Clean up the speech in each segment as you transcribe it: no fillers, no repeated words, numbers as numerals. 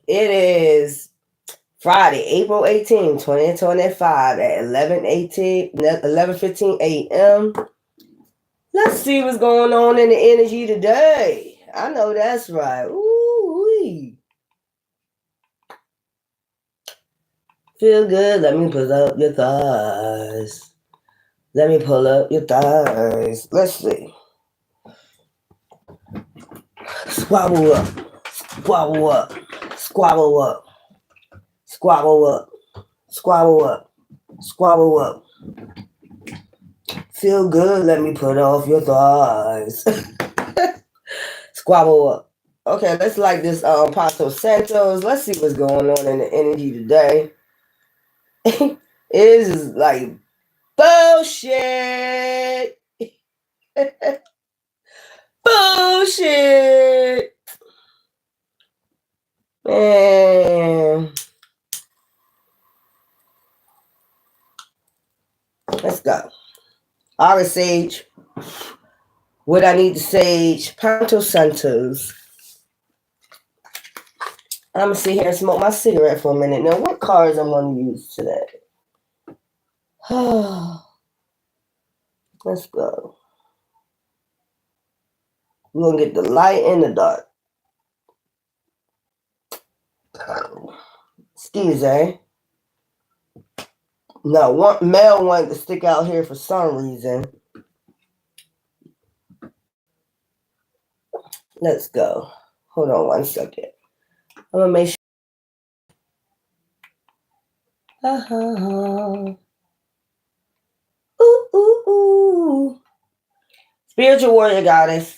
It is Friday, April 18, 2025 at 11:15 a.m. Let's see what's going on in the energy today. I know that's right. Ooh-wee. Feel good. Let me pull up your thighs. Let me pull up your thighs. Let's see. Squabble up. Squabble up. Squabble up. Squabble up. Squabble up. Squabble up. Feel good. Let me put off your thighs. Squabble up. Okay, let's like this Paso Santos. Let's see what's going on in the energy today. It is like bullshit. Bullshit. Man. Let's go. Aura Sage. What I need to sage. Paso Santos. I'm going to sit here and smoke my cigarette for a minute. Now, what cards I'm going to use today? Let's go. We're going to get the light and the dark. Excuse me. No, one male wanted to stick out here for some reason. Let's go. Hold on one second. I'm going to make sure. Ooh, ooh, ooh. Spiritual warrior goddess.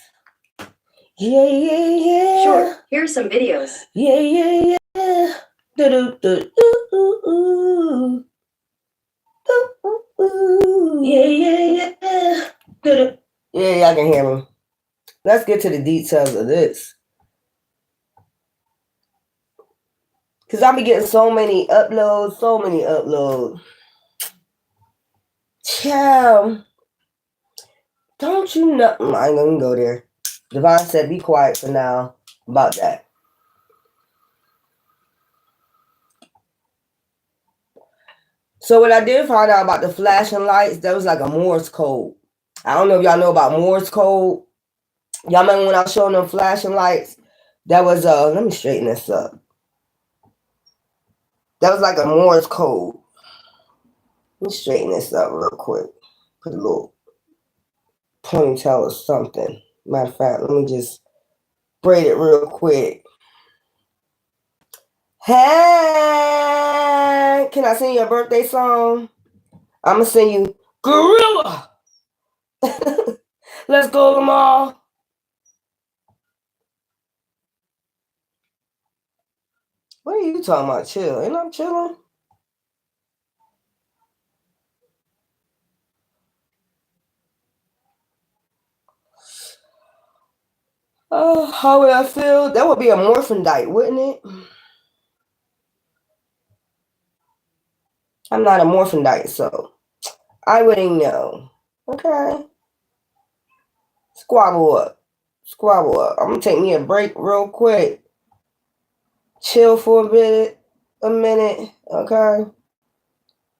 Yeah, yeah, yeah. Sure, here's some videos. Yeah, yeah, yeah. Do-do-do-do-ooh. Ooh, yeah, yeah, yeah. Yeah, y'all can hear me. Let's get to the details of this. Because I'll be getting so many uploads. Child. Don't you know? I ain't gonna go there. Devon said, be quiet for now about that. So what I did find out about the flashing lights, that was like a Morse code. I don't know if y'all know about Morse code. Y'all remember when I was showing them flashing lights? That was, let me straighten this up. That was like a Morse code. Let me straighten this up real quick. Put a little ponytail or something. Matter of fact, let me just braid it real quick. Hey, can I sing you a birthday song? I'm going to sing you Gorilla. Let's go, Lamar. What are you talking about? Chill. Ain't I chilling? Oh, how would I feel? That would be a morphindite, wouldn't it? I'm not a morphindite, so I wouldn't know. Okay. Squabble up. Squabble up. I'm going to take me a break real quick. Chill for a minute. Okay.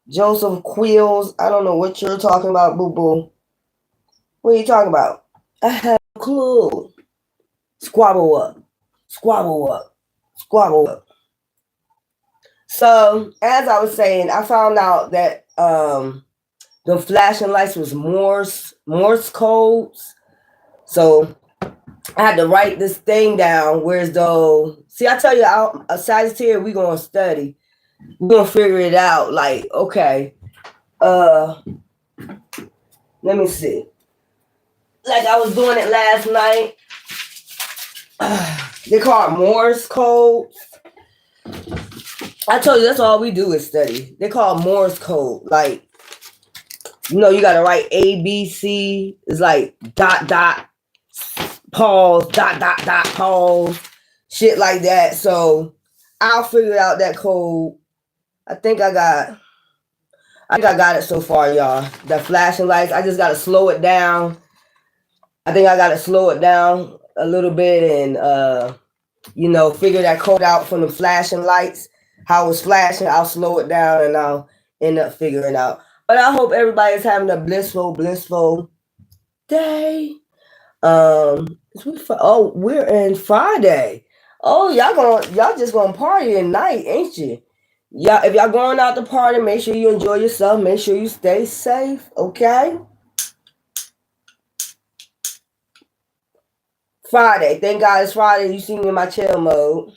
Joseph Quills. I don't know what you're talking about, boo-boo. What are you talking about? I have no clue. Squabble up. Squabble up. Squabble up. So, as I was saying, I found out that the flashing lights was Morse codes. So, I had to write this thing down. Whereas though, see, I tell you, a Sagittarius, we're going to study. We're going to figure it out. Like, okay, let me see. Like I was doing it last night. They call it Morse codes. I told you that's all we do is study. They call it Morse code. Like, you know, you got to write A, B, C. It's like dot, pause, dot, pause. Shit like that. So I'll figure out that code. I think I got it so far, y'all. The flashing lights. I just got to slow it down. I think I got to slow it down a little bit and figure that code out from the flashing lights. How it's flashing, I'll slow it down and I'll end up figuring out. But I hope everybody's having a blissful day. We're in Friday. Oh, y'all just gonna party tonight, ain't you? Yeah, if y'all going out to party, make sure you enjoy yourself. Make sure you stay safe, okay? Friday. Thank God it's Friday. You see me in my chill mode.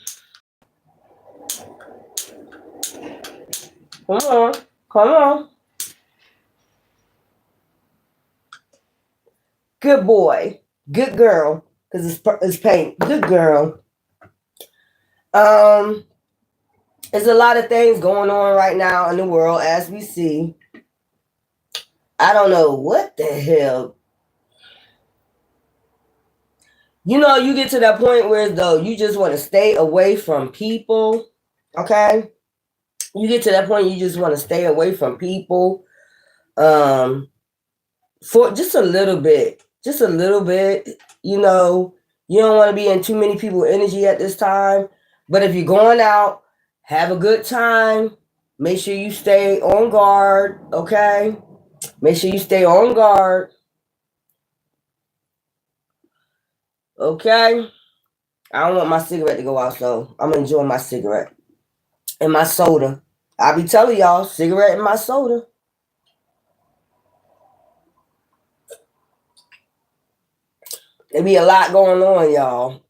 Come on. Good boy. Good girl. Because it's paint. Good girl. There's a lot of things going on right now in the world as we see. I don't know what the hell. You get to that point where though you just want to stay away from people. Okay? You get to that point you just want to stay away from people. For just a little bit. Just a little bit. You don't want to be in too many people's energy at this time. But if you're going out, have a good time. Make sure you stay on guard, okay? Make sure you stay on guard. Okay? I don't want my cigarette to go out, so I'm enjoying my cigarette and my soda. I be telling y'all, cigarette and my soda. There be a lot going on, y'all.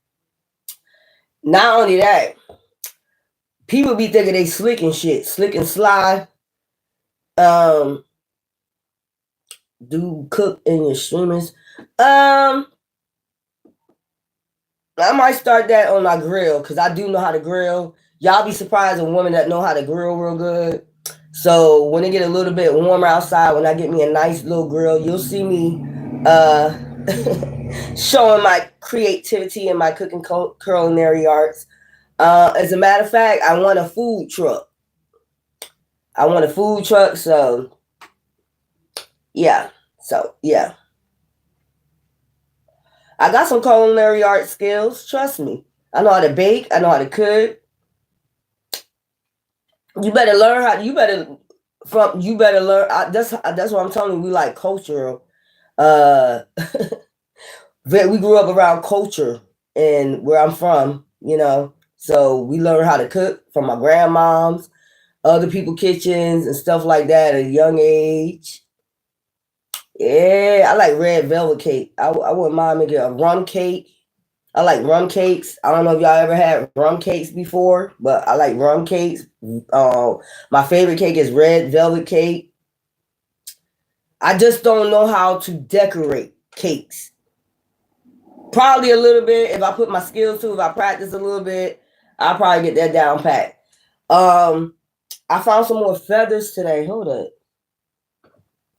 Not only that, people be thinking they slick and shit, slick and sly. Do cook in your streamers. I might start that on my grill because I do know how to grill. Y'all be surprised a woman that know how to grill real good. So when it get a little bit warmer outside, when I get me a nice little grill, you'll see me showing my creativity and my cooking culinary arts. As a matter of fact, I want a food truck. So yeah. I got some culinary art skills. Trust me. I know how to bake. I know how to cook. You better learn how. You better learn. That's what I'm telling you. We like cultural. We grew up around culture and where I'm from. So we learn how to cook from my grandmoms, other people's kitchens and stuff like that at a young age. Yeah, I like red velvet cake. I wouldn't mind making a rum cake. I like rum cakes. I don't know if y'all ever had rum cakes before, but I like rum cakes. My favorite cake is red velvet cake. I just don't know how to decorate cakes. Probably a little bit. If I put my skills to, if I practice a little bit, I'll probably get that down pat. I found some more feathers today. Hold up.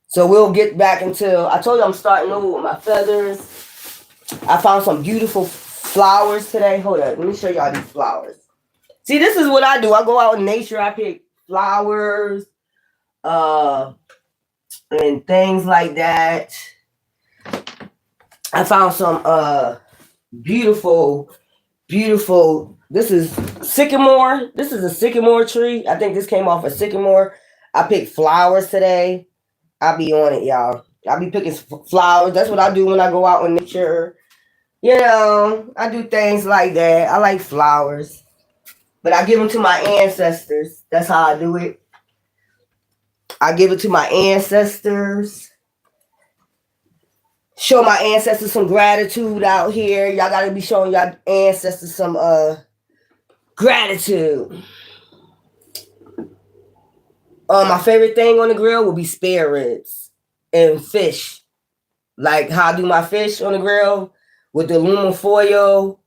So we'll get back until I told you I'm starting over with my feathers. I found some beautiful flowers today. Hold up. Let me show y'all these flowers. See, this is what I do. I go out in nature. I pick flowers and things like that. I found some beautiful. This is sycamore. This is a sycamore tree. I think this came off a sycamore. I picked flowers today. I'll be on it, y'all. I'll be picking flowers. That's what I do when I go out in nature. I do things like that. I like flowers. But I give them to my ancestors. That's how I do it. I give it to my ancestors. Show my ancestors some gratitude out here. Y'all got to be showing y'all ancestors some gratitude. My favorite thing on the grill will be spare ribs and fish. Like how I do my fish on the grill with the aluminum foil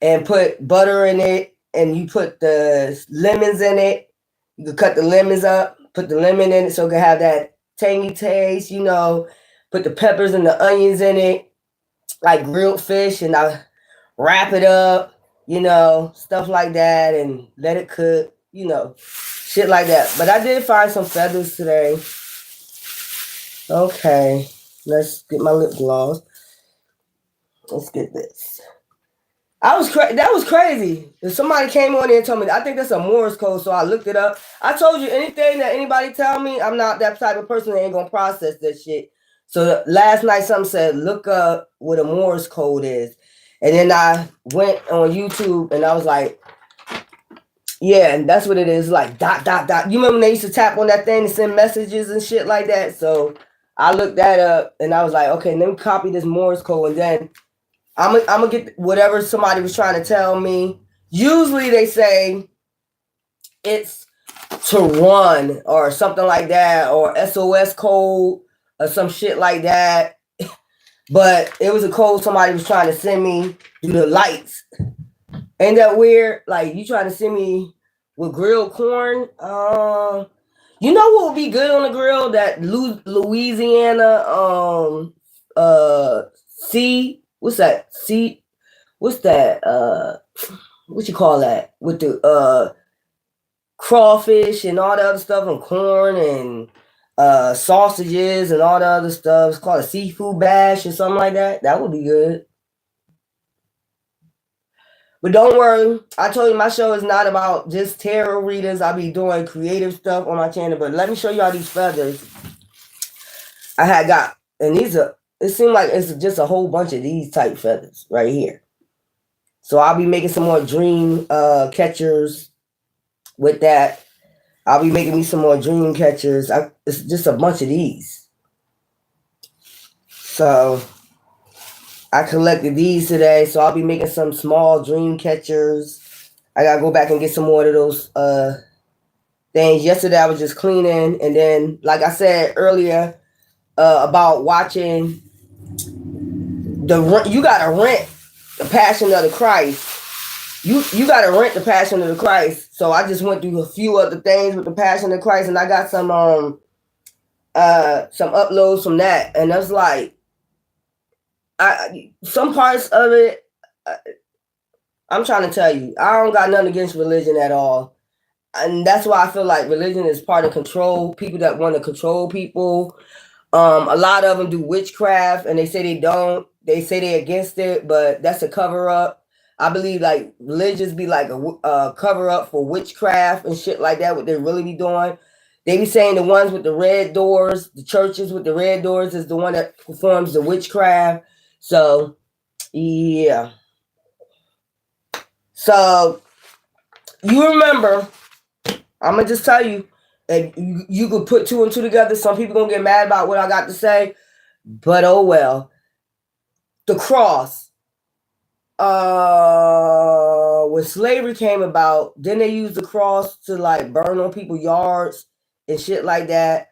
and put butter in it, and you put the lemons in it. You can cut the lemons up, put the lemon in it so it can have that tangy taste, Put the peppers and the onions in it, like grilled fish, and I wrap it up, stuff like that, and let it cook, shit like that. But I did find some feathers today. Okay, let's get my lip gloss. Let's get this. That was crazy. If somebody came on there and told me, I think that's a Morse code, so I looked it up. I told you, anything that anybody tell me, I'm not that type of person that ain't gonna process that shit. So last night, something said, look up what a Morse code is, and then I went on YouTube and I was like, yeah, and that's what it is, like dot dot dot. You remember when they used to tap on that thing to send messages and shit like that? So I looked that up and I was like, okay, let me copy this Morse code, and then I'm gonna get whatever somebody was trying to tell me. Usually they say it's to run or something like that, or SOS code or some shit like that. But it was a code somebody was trying to send me through the lights. Ain't that weird? Like, you trying to send me with grilled corn? You know what would be good on the grill? That Louisiana what's that? What's that? What you call that? With the crawfish and all the other stuff, and corn and sausages and all the other stuff. It's called a seafood bash or something like that. That would be good. But don't worry, I told you my show is not about just tarot readers. I'll be doing creative stuff on my channel. But let me show y'all these feathers I had got. And these are, it seemed like it's just a whole bunch of these type feathers right here. So I'll be making some more dream catchers with that. I'll be making me some more dream catchers. It's just a bunch of these. So I collected these today. So I'll be making some small dream catchers. I gotta go back and get some more of those things. Yesterday I was just cleaning, and then, like I said earlier, about watching you gotta rent the Passion of the Christ. You gotta rent the Passion of the Christ. So I just went through a few other things with the Passion of the Christ, and I got some uploads from that, and I was like, some parts of it, I'm trying to tell you, I don't got nothing against religion at all. And that's why I feel like religion is part of control. People that want to control people. A lot of them do witchcraft, and they say they don't. They say they're against it, but that's a cover up. I believe like religions be like a cover up for witchcraft and shit like that. What they really be doing. They be saying the ones with the red doors, the churches with the red doors, is the one that performs the witchcraft. So, yeah. So, you remember, I'm going to just tell you, and you could put two and two together. Some people going to get mad about what I got to say, but oh well. The cross. When slavery came about, then they used the cross to like burn on people's yards and shit like that.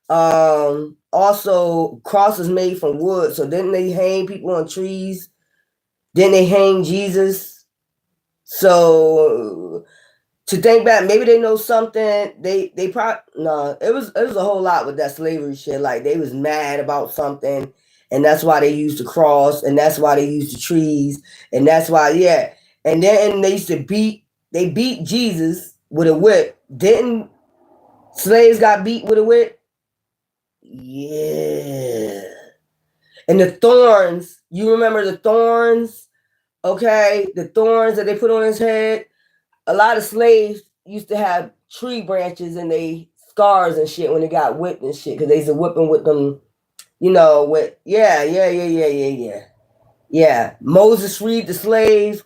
Also, crosses made from wood. So didn't they hang people on trees? Then they hang Jesus. So to think back, maybe they know something. They probably no. It was a whole lot with that slavery shit. Like they was mad about something, and that's why they used the cross, and that's why they used the trees, and that's why And then they used to beat Jesus with a whip. Didn't slaves got beat with a whip? Yeah. And the thorns, you remember the thorns? Okay, the thorns that they put on his head. A lot of slaves used to have tree branches and they scars and shit when they got whipped and shit, because they used to whip them with them, with yeah. Moses freed the slaves,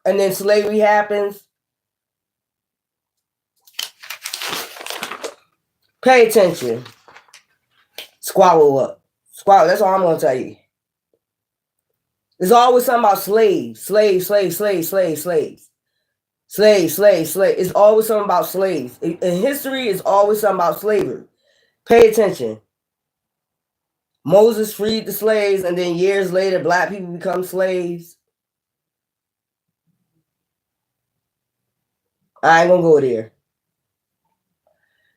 and then slavery happens. Pay attention. Squabble up. Squabble. That's all I'm gonna tell you. There's always something about slaves. Slaves. It's always something about slaves. In history, it's always something about slavery. Pay attention. Moses freed the slaves, and then years later, black people become slaves. I ain't gonna go there.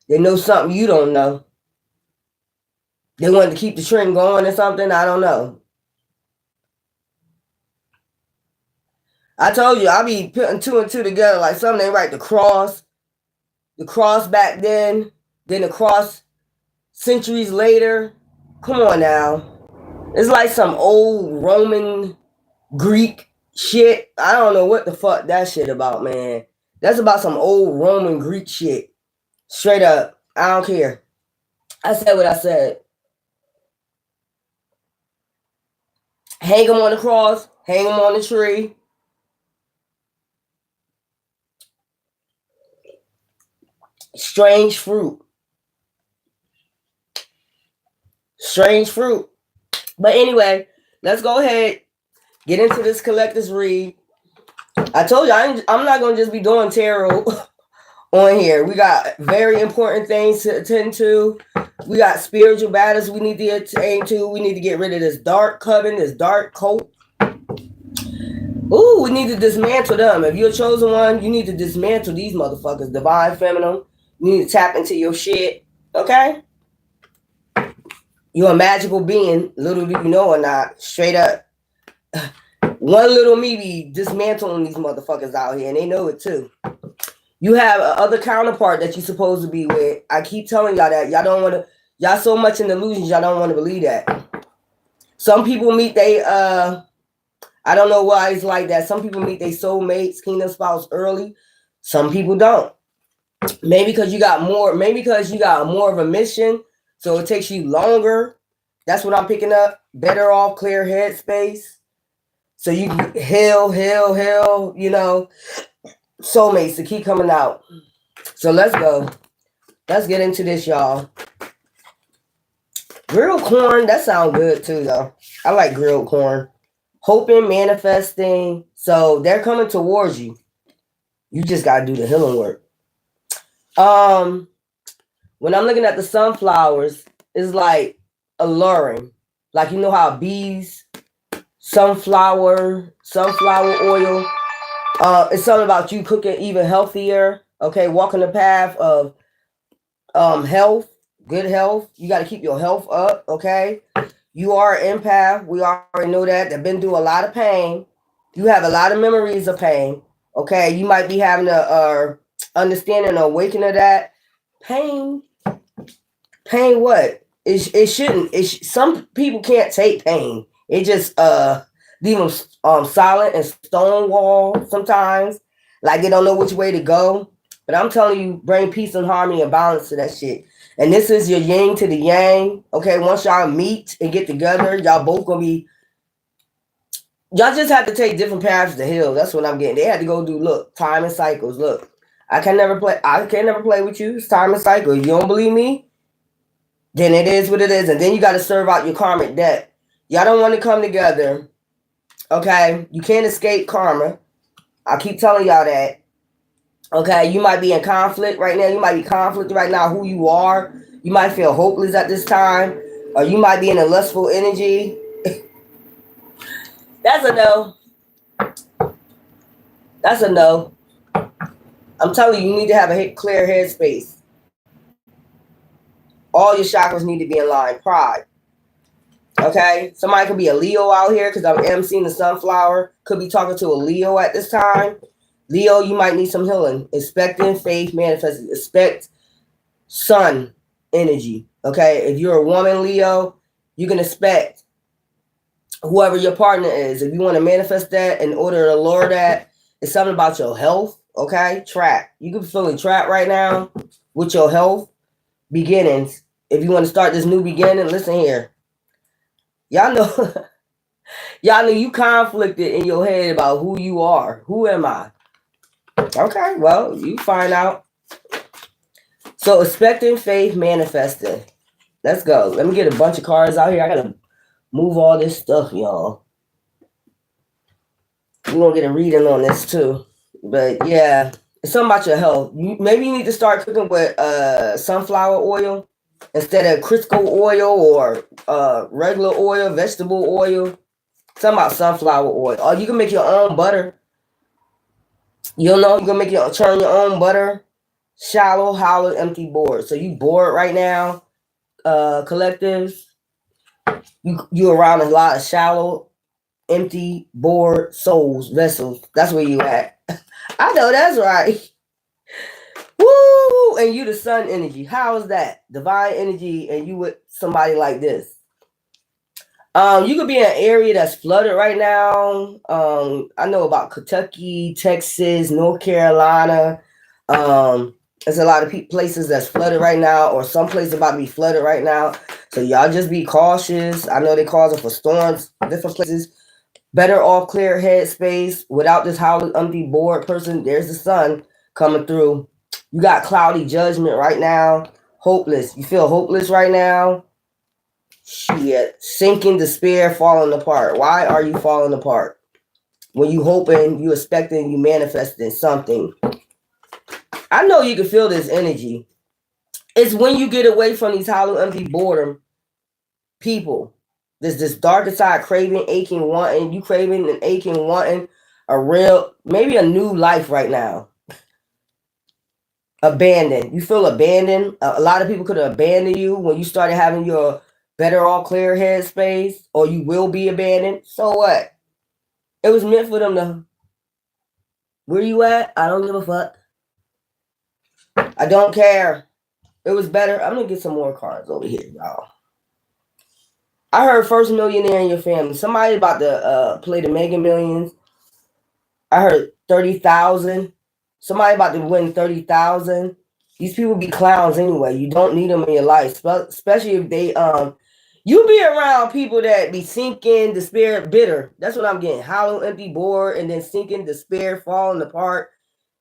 They know something you don't know. They wanted to keep the trend going or something. I don't know. I told you, I'll be putting two and two together like something ain't right. The cross back then the cross centuries later. Come on now. It's like some old Roman, Greek shit. I don't know what the fuck that shit about, man. That's about some old Roman Greek shit. Straight up. I don't care. I said what I said. Hang them on the cross. Hang them on the tree. Strange fruit. Strange fruit. But anyway, let's go ahead. Get into this collector's read. I told you I'm not going to just be doing tarot on here. We got very important things to attend to. We got spiritual battles we need to attend to. We need to get rid of this dark coven, this dark cult. Ooh, we need to dismantle them. If you're a chosen one, you need to dismantle these motherfuckers. Divine feminine. You need to tap into your shit. Okay? You're a magical being, little do you know or not. Straight up. One little me be dismantling these motherfuckers out here, and they know it too. You have other counterpart that you're supposed to be with. I keep telling y'all that. Y'all don't want to, y'all so much in illusions, y'all don't want to believe that. Some people meet they, I don't know why it's like that. Some people meet their soulmates, kingdom spouse early. Some people don't. Maybe because you got more of a mission, so it takes you longer. That's what I'm picking up. Better off, clear headspace. So you can heal, you know, soulmates to keep coming out. So let's go. Let's get into this, y'all. Grilled corn, that sounds good too, though. I like grilled corn. Hoping, manifesting. So they're coming towards you. You just got to do the healing work. When I'm looking at the sunflowers, it's like alluring. Like, you know how bees, sunflower oil. It's something about you cooking even healthier. Okay, walking the path of health, good health. You got to keep your health up. Okay, you are an empath. We already know that. They've been through a lot of pain. You have a lot of memories of pain. Okay, you might be having a understanding or awakening of that pain. Pain, what? It shouldn't. Some people can't take pain. It just leave them silent and stonewall sometimes. Like they don't know which way to go. But I'm telling you, bring peace and harmony and balance to that shit. And this is your yin to the yang. Okay, once y'all meet and get together, y'all both gonna be. Y'all just have to take different paths to heal. That's what I'm getting. They had to go do time and cycles. Look, I can never play with you. It's time and cycle. You don't believe me? Then it is what it is. And then you got to serve out your karmic debt. Y'all don't want to come together. Okay? You can't escape karma. I keep telling y'all that. Okay? You might be in conflict right now. You might be conflict right now who you are. You might feel hopeless at this time. Or you might be in a lustful energy. That's a no. That's a no. I'm telling you, you need to have a clear headspace. All your chakras need to be in line. Pride. Okay? Somebody could be a Leo out here because I'm emceeing the sunflower. Could be talking to a Leo at this time. Leo, you might need some healing. Expecting faith manifesting. Expect sun energy. Okay? If you're a woman, Leo, you can expect whoever your partner is. If you want to manifest that in order to lure that, it's something about your health. Okay? Trap. You could be feeling trapped right now with your health. Beginnings. If you want to start this new beginning, listen here. Y'all know you conflicted in your head about who you are. Who am I? Okay, well, you find out. So expecting faith manifesting. Let's go. Let me get a bunch of cards out here. I gotta move all this stuff, y'all. We're gonna get a reading on this too. But yeah, it's something about your health. Maybe you need to start cooking with sunflower oil instead of Crisco oil or regular oil, vegetable oil. Something about sunflower oil. Or you can make your own butter. You know, you can turn your own butter. Shallow, hollow, empty board. So you bored right now, collectives. You around a lot of shallow, empty, bored souls, vessels. That's where you at. I know that's right. Woo! And you the sun energy. How is that? Divine energy and you with somebody like this. You could be in an area that's flooded right now. I know about Kentucky, Texas, North Carolina. There's a lot of places that's flooded right now, or some places about to be flooded right now. So y'all just be cautious. I know they causing for storms, different places. Better off clear headspace without this howling empty bored person. There's the sun coming through. You got cloudy judgment right now. Hopeless. You feel hopeless right now. Shit. Sinking despair, falling apart. Why are you falling apart? When you hoping, you expecting, you manifesting something. I know you can feel this energy. It's when you get away from these hollow, empty boredom people. There's this darker side craving, aching, wanting. You craving and aching, wanting a real, maybe a new life right now. Abandoned. You feel abandoned. A lot of people could have abandoned you when you started having your better all clear headspace, or you will be abandoned. So what? It was meant for them to. Where you at? I don't give a fuck. I don't care. It was better. I'm gonna get some more cards over here, y'all. I heard first millionaire in your family. Somebody about to play the Mega Millions. I heard 30,000. Somebody about to win 30,000. These people be clowns anyway. You don't need them in your life, especially if they you be around people that be sinking, despair, bitter. That's what I'm getting. Hollow, empty, bored, and then sinking, despair, falling apart,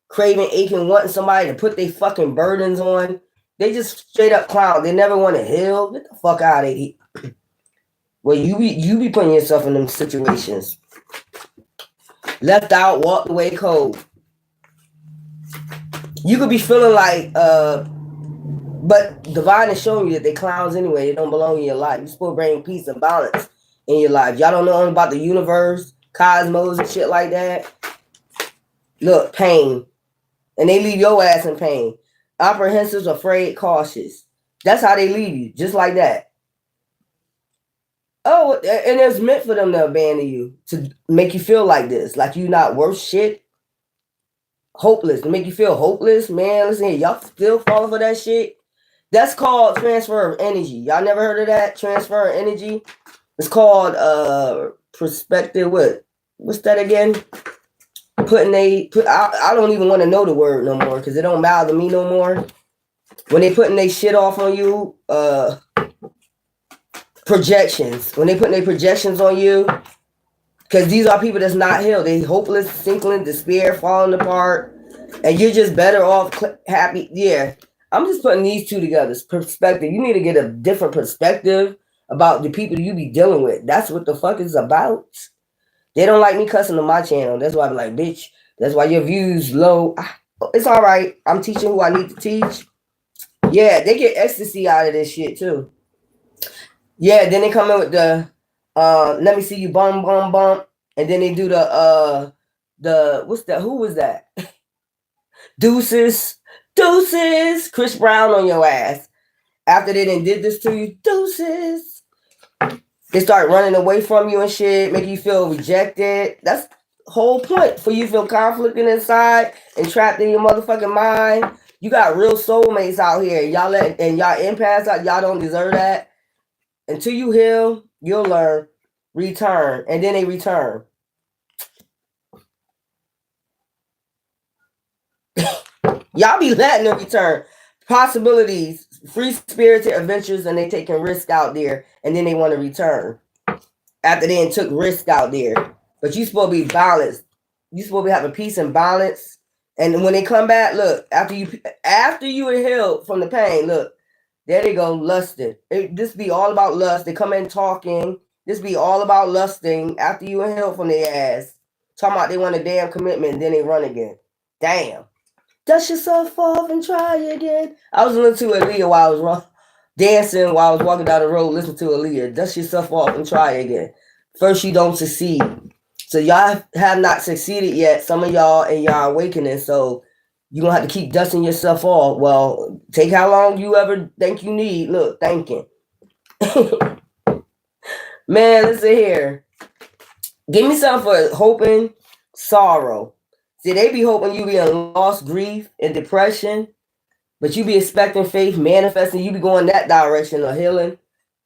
craving, aching, wanting somebody to put their fucking burdens on. They just straight up clown. They never want to heal. Get the fuck out of here. Well, you be putting yourself in them situations. Left out, walked away cold. You could be feeling like, but divine is showing you that they clowns anyway. They don't belong in your life. You're supposed to bring peace and balance in your life. Y'all don't know about the universe, cosmos, and shit like that. Look, pain. And they leave your ass in pain. Apprehensive, afraid, cautious. That's how they leave you, just like that. Oh, and it's meant for them to abandon you, to make you feel like this, like you're not worth shit. Hopeless, to make you feel hopeless. Man, listen here, y'all still falling for that shit? That's called transfer of energy. Y'all never heard of that? Transfer of energy? It's called perspective. What's that again? I don't even want to know the word no more because it don't matter to me no more. When they putting their shit off on you, projections. When they putting their projections on you, because these are people that's not healed. They hopeless, sinking, despair, falling apart, and you're just better off happy. Yeah, I'm just putting these two together. Perspective. You need to get a different perspective about the people you be dealing with. That's what the fuck is about. They don't like me cussing on my channel. That's why I'm like, bitch. That's why your views low. It's all right. I'm teaching who I need to teach. Yeah, they get ecstasy out of this shit too. Yeah, then they come in with the let me see you bum bum bum, and then they do the what's that? Who was that? Deuces, Chris Brown on your ass. After they done did this to you, deuces. They start running away from you and shit, making you feel rejected. That's the whole point, for you to feel conflicted inside and trapped in your motherfucking mind. You got real soulmates out here. Y'all y'all empaths out. Y'all don't deserve that. Until you heal, you'll learn. Return. And then they return. Y'all be letting them return. Possibilities, free-spirited adventures, and they taking risk out there, and then they want to return. After they took risk out there. But you supposed to be balanced. You supposed to have a peace and balance. And when they come back, look, after you are healed from the pain, look, there they go, lusting. This be all about lust. They come in talking. This be all about lusting after you are healed from their ass. Talking about they want a damn commitment, and then they run again. Damn. Dust yourself off and try again. I was listening to Aaliyah while I was dancing, while I was walking down the road, listening to Aaliyah. Dust yourself off and try again. First, you don't succeed. So y'all have not succeeded yet. Some of y'all in y'all awakening. So you're going to have to keep dusting yourself off. Well, take how long you ever think you need. Look, thinking. Man, listen here. Give me something for hoping, sorrow. See, they be hoping you be in loss, grief, and depression. But you be expecting faith, manifesting. You be going that direction of healing.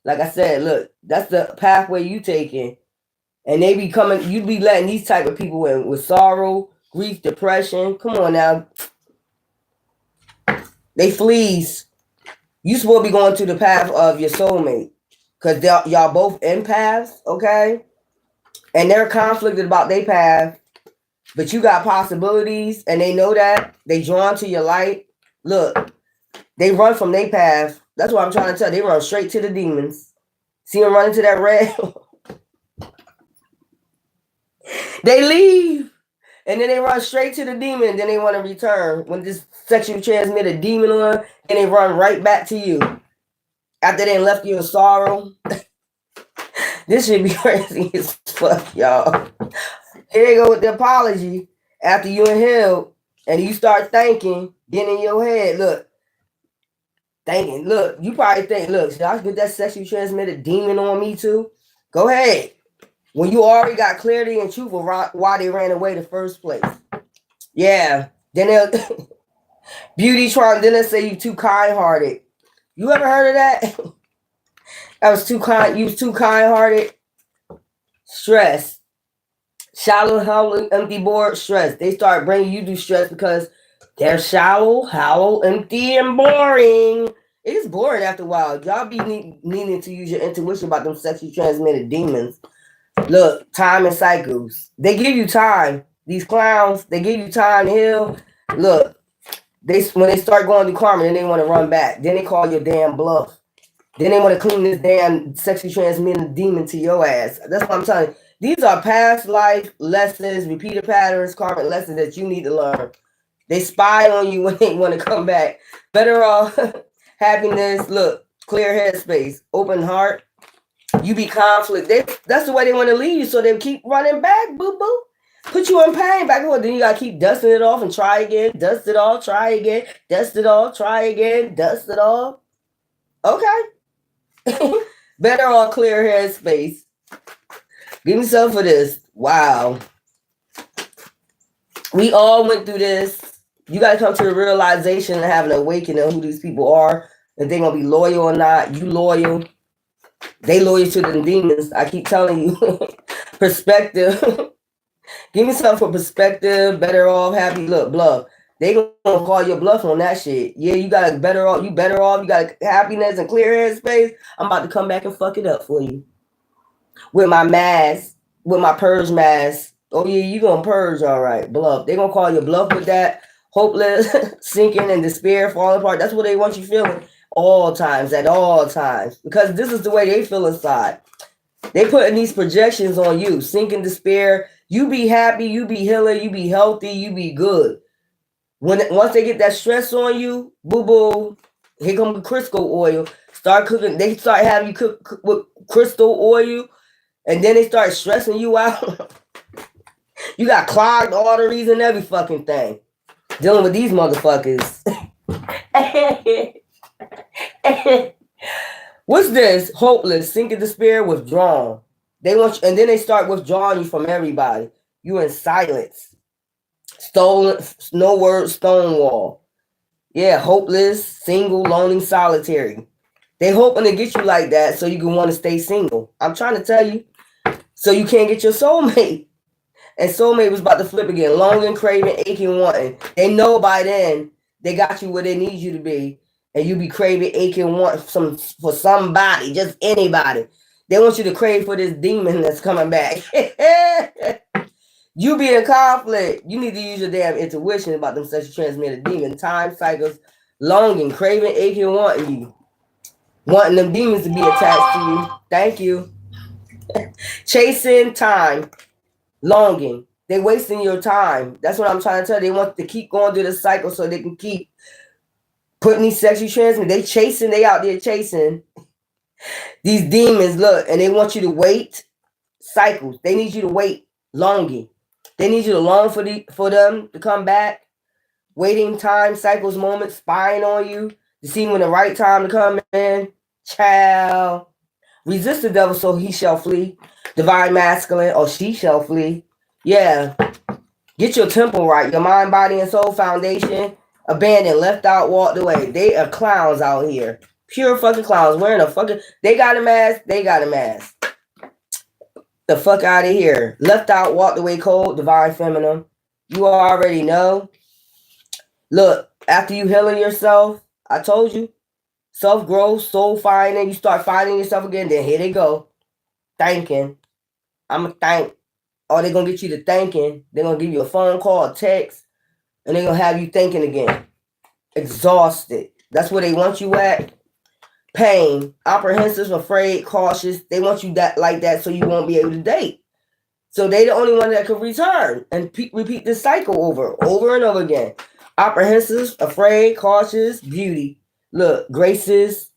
Like I said, look, that's the pathway you taking. And they be coming, you be letting these type of people in with sorrow, grief, depression. Come on now. They fleas. You supposed to be going to the path of your soulmate. Because y'all both empaths, okay? And they're conflicted about their path. But you got possibilities, and they know that. They drawn to your light. Look, they run from their path. That's what I'm trying to tell. They run straight to the demons. See them running to that red? They leave. And then they run straight to the demon. Then they want to return. When this sexually transmitted demon on, and they run right back to you. After they left you in sorrow. This should be crazy as fuck, y'all. Here they go with the apology. After you inhaled, and you start thinking, getting in your head, look. Thinking, look, you probably think, look, should I get that sexually transmitted demon on me too? Go ahead. When you already got clarity and truth of why they ran away the first place. Yeah. Then they'll beauty charm, then they'll say you too kind-hearted. You ever heard of that? That was too kind, you was too kind-hearted. Stress. Shallow, hollow, empty, bored, stress. They start bringing you to stress because they're shallow, hollow, empty, and boring. It's boring after a while. Y'all be needing to use your intuition about them sexually transmitted demons. Look, time and cycles. They give you time. These clowns, they give you time to heal. Look, when they start going through karma, then they want to run back. Then they call your damn bluff. Then they want to clean this damn sexually transmitted demon to your ass. That's what I'm telling you. These are past life lessons, repeated patterns, karmic lessons that you need to learn. They spy on you when they want to come back. Better off happiness, look, clear headspace, open heart. You be conflict. That's the way they want to leave you, so they keep running back, boo-boo. Put you in pain back and forth. Then you got to keep dusting it off and try again. Dust it off, try again. Dust it off, try again. Dust it off. Okay. Better off clear headspace. Give me some for this. Wow. We all went through this. You got to come to the realization and have an awakening of who these people are. If they're going to be loyal or not. You loyal. They loyal to the demons. I keep telling you. Perspective. Give me something for perspective. Better off, happy. Look, bluff. They going to call your bluff on that shit. Yeah, you got better off. You better off. You got happiness and clear headspace. I'm about to come back and fuck it up for you. With my mask. With my purge mask. Oh, yeah, you going to purge, all right. Bluff. They going to call you bluff with that. Hopeless, sinking, and despair, falling apart. That's what they want you feeling all times, at all times. Because this is the way they feel inside. They putting these projections on you. Sinking, despair. You be happy, you be healing, you be healthy, you be good. Once they get that stress on you, boo-boo, here come the crystal oil. Start cooking. They start having you cook with crystal oil. And then they start stressing you out. You got clogged arteries and every fucking thing. Dealing with these motherfuckers. What's this? Hopeless, sinking despair, withdrawn. They want you, and then they start withdrawing you from everybody. You in silence. Stolen, no word, stonewall. Yeah, hopeless, single, lonely, solitary. They hoping to get you like that so you can want to stay single. I'm trying to tell you. So you can't get your soulmate. And soulmate was about to flip again. Longing, craving, aching, wanting. They know by then they got you where they need you to be. And you be craving, aching, wanting for somebody, just anybody. They want you to crave for this demon that's coming back. You be in conflict. You need to use your damn intuition about them sexually transmitted demon. Time cycles, longing, craving, aching, wanting you. Wanting them demons to be attached to you. Thank you. Chasing time. Longing. They wasting your time. That's what I'm trying to tell you. They want to keep going through the cycle so they can keep putting these sexually transmitted. They chasing. They out there chasing these demons. Look, and they want you to wait. Cycles. They need you to wait. Longing. They need you to long for them to come back. Waiting time, cycles, moments, spying on you to see when the right time to come in. Child. Resist the devil so he shall flee. Divine masculine or she shall flee. Yeah. Get your temple right. Your mind, body, and soul foundation. Abandoned, left out, walked away. They are clowns out here. Pure fucking clowns wearing a fucking. They got a mask. They got a mask. The fuck out of here. Left out, walked away cold, divine feminine. You already know. Look, after you healing yourself, I told you, self-growth, soul finding, you start finding yourself again, then here they go. Thanking. I'm a thank. Or they're going to get you to thanking. They're going to give you a phone call, a text, and they're going to have you thinking again. Exhausted. That's where they want you at. Pain, apprehensive, afraid, cautious. They want you that like that so you won't be able to date. So they the only one that can return and repeat this cycle over and over again. Apprehensive, afraid, cautious, beauty. Look, graces,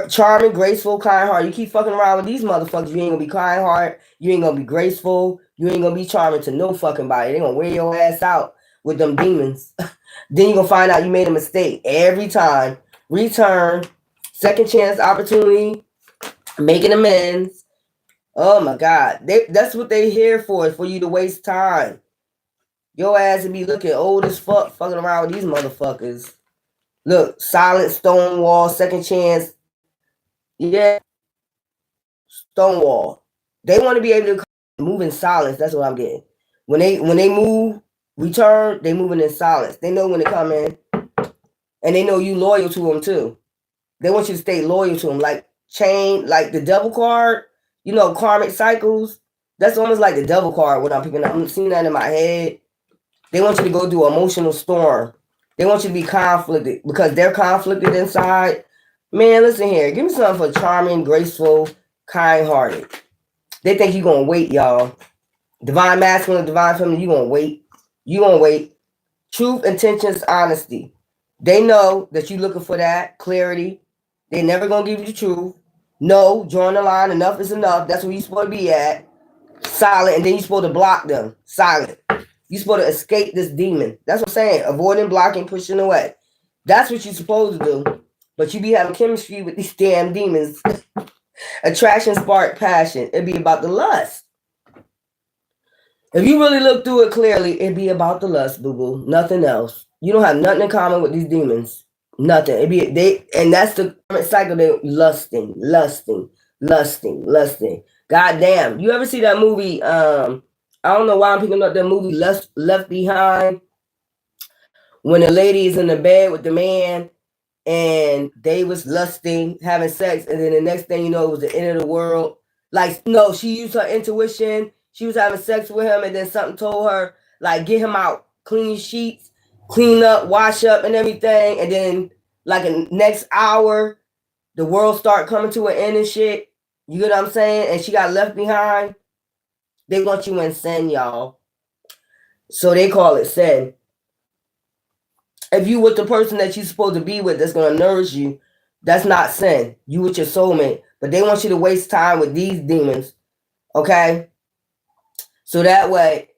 charming, graceful, kind-hearted. You keep fucking around with these motherfuckers, you ain't gonna be kind-hearted, you ain't gonna be graceful, you ain't gonna be charming to no fucking body. They gonna wear your ass out with them demons. Then you gonna find out you made a mistake every time. Return, second chance opportunity, making amends. Oh my God. That's what they here for, is for you to waste time. Your ass would be looking old as fuck fucking around with these motherfuckers. Look, silent stonewall, second chance. Yeah. Stonewall. They want to be able to move in silence. That's what I'm getting. When they move, return, they moving in silence. They know when to come in. And they know you loyal to them too. They want you to stay loyal to them. Like like the devil card, you know, karmic cycles. That's almost like the devil card, what I'm picking up. I'm seeing that in my head. They want you to go through an emotional storm. They want you to be conflicted because they're conflicted inside. Man, listen here. Give me something for charming, graceful, kind-hearted. They think you're going to wait, y'all. Divine masculine, divine feminine, you're going to wait. You're going to wait. Truth, intentions, honesty. They know that you're looking for that clarity. They're never going to give you the truth. No, drawing the line, enough is enough. That's where you're supposed to be at. Silent, and then you're supposed to block them. Silent. You're supposed to escape this demon. That's what I'm saying. Avoiding, blocking, pushing away. That's what you're supposed to do. But you be having chemistry with these damn demons. Attraction, spark, passion. It'd be about the lust. If you really look through it clearly, it'd be about the lust, boo-boo. Nothing else. You don't have nothing in common with these demons. Nothing. It'd be and that's the cycle. They lusting. God damn. You ever see that movie? I don't know why I'm picking up that movie Left Behind. When the lady is in the bed with the man and they was lusting, having sex, and then the next thing you know, it was the end of the world. Like, no, she used her intuition. She was having sex with him, and then something told her, like, get him out, clean sheets, clean up, wash up, and everything. And then, like, in the next hour, the world start coming to an end and shit. You get what I'm saying? And she got left behind. They want you in sin, y'all. So they call it sin. If you with the person that you're supposed to be with that's going to nourish you, that's not sin. You with your soulmate. But they want you to waste time with these demons. Okay? So that way,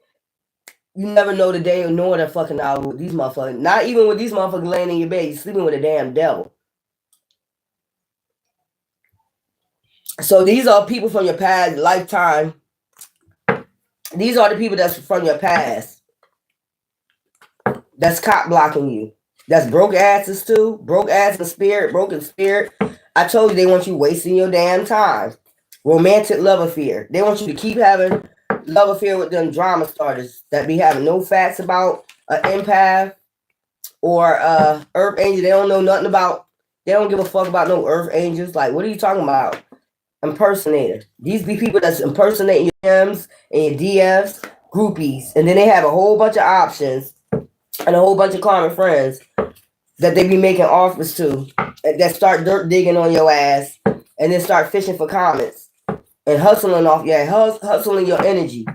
you never know the day nor the fucking hour with these motherfuckers. Not even with these motherfuckers laying in your bed. You're sleeping with a damn devil. So these are people from your past lifetime. These are the people that's from your past. That's cock blocking you. That's broke asses too. Broke ass and spirit, broken spirit. I told you they want you wasting your damn time. Romantic love affair. They want you to keep having love affair with them drama starters that be having no facts about an empath or earth angel. They don't know nothing about. They don't give a fuck about no earth angels. Like, what are you talking about? Impersonator. These be people that's impersonating your DMs and your DFs, groupies, and then they have a whole bunch of options and a whole bunch of common friends that they be making offers to that start dirt digging on your ass and then start fishing for comments and hustling off hustling your energy.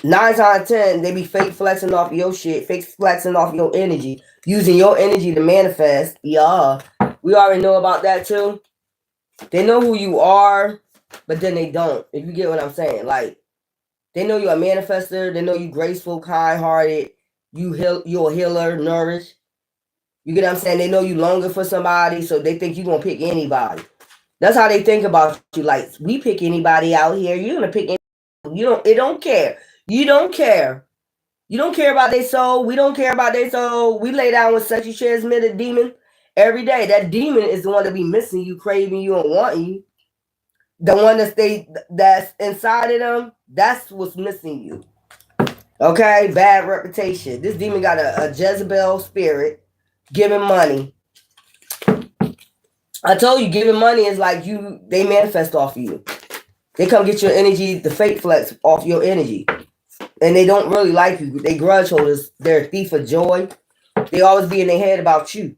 9 times out of 10, they be fake flexing off your shit, fake flexing off your energy, using your energy to manifest. Yeah, we already know about that too. They know who you are, but then they don't. If you get what I'm saying, like they know you're a manifester. They know you graceful, kind-hearted. You're a healer, nourished. You get what I'm saying? They know you longer for somebody, so they think you're gonna pick anybody. That's how they think about you. Like, we pick anybody out here. You're gonna pick anybody. It don't care. You don't care. You don't care about their soul. We don't care about their soul. We lay down with sexually transmitted demon every day. That demon is the one that be missing you, craving you, and wanting you. The one that's inside of them, that's what's missing you. Okay, bad reputation. This demon got a Jezebel spirit, giving money. I told you, giving money is like they manifest off of you. They come get your energy, the fake flex off your energy. And they don't really like you. They grudge holders. They're a thief of joy. They always be in their head about you,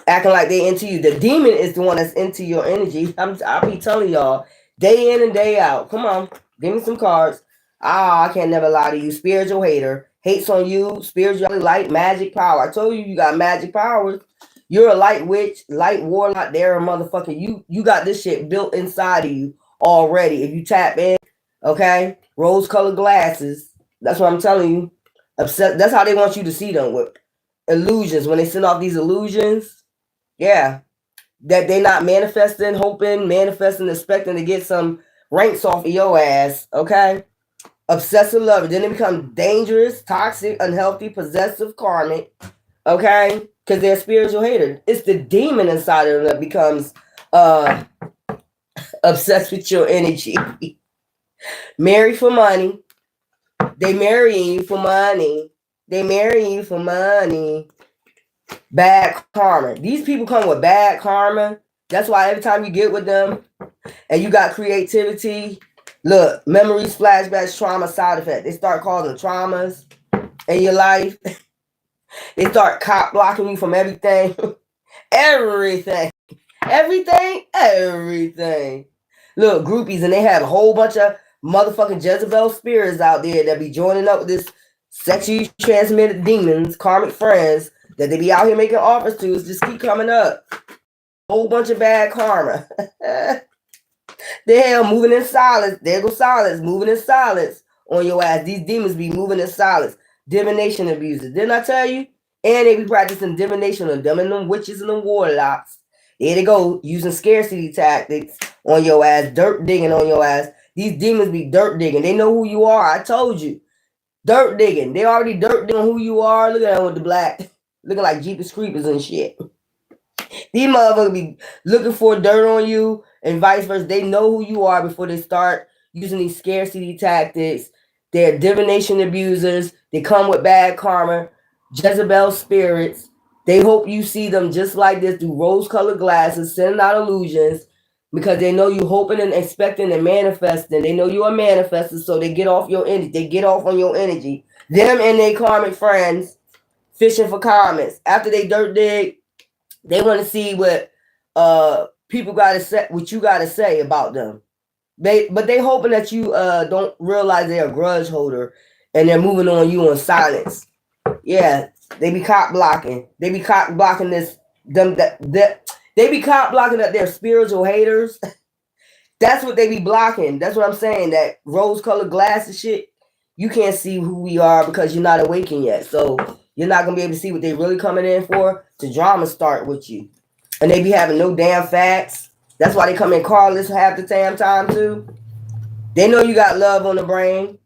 acting like they into you. The demon is the one that's into your energy. I'll be telling y'all, day in and day out. Come on, give me some cards. I can't never lie to you. Spiritual hater. Hates on you. Spiritual light, magic power. I told you got magic powers. You're a light witch, light warlock. There, motherfucker. You got this shit built inside of you already. If you tap in, okay, rose-colored glasses. That's what I'm telling you. That's how they want you to see them, with illusions. When they send off these illusions, yeah, that they not manifesting, hoping, manifesting, expecting to get some ranks off of your ass, okay? Obsessive lover. Then they become dangerous, toxic, unhealthy, possessive, karmic, okay? Because they're spiritual haters. It's the demon inside of them that becomes obsessed with your energy. Marry for money. They marry you for money. They marry you for money. Bad karma. These people come with bad karma. That's why every time you get with them and you got creativity, look, memories, flashbacks, trauma, side effect. They start causing traumas in your life. They start cop blocking you from everything. Everything. Look, groupies, and they have a whole bunch of motherfucking Jezebel spirits out there that be joining up with this sexually transmitted demons, karmic friends, that they be out here making offers to. Just keep coming up. Whole bunch of bad karma. The hell, moving in silence. There goes silence. Moving in silence on your ass. These demons be moving in silence. Divination abusers. Didn't I tell you? And they be practicing divination on them and them witches and them warlocks. There they go, using scarcity tactics on your ass, dirt digging on your ass. These demons be dirt digging. They know who you are. I told you. Dirt digging. They already dirt digging who you are. Look at them with the black. Looking like Jeepers Creepers and shit. These motherfuckers be looking for dirt on you and vice versa. They know who you are before they start using these scarcity tactics. They're divination abusers. They come with bad karma. Jezebel spirits. They hope you see them just like this through rose-colored glasses, sending out illusions because they know you hoping and expecting and manifesting. They know you are manifesting, so they get off your energy. They get off on your energy. Them and their karmic friends fishing for comments. After they dirt dig, they want to see what people got to say, what you got to say about them. But they hoping that you don't realize they're a grudge holder and they're moving on you in silence. Yeah, they be cop blocking. They be cop blocking they be cop blocking that they're spiritual haters. That's what they be blocking. That's what I'm saying. That rose-colored glasses shit. You can't see who we are because you're not awakened yet. So you're not gonna be able to see what they really coming in for. To drama start with you, and they be having no damn facts. That's why they come in carless half the damn time too. They know you got love on the brain,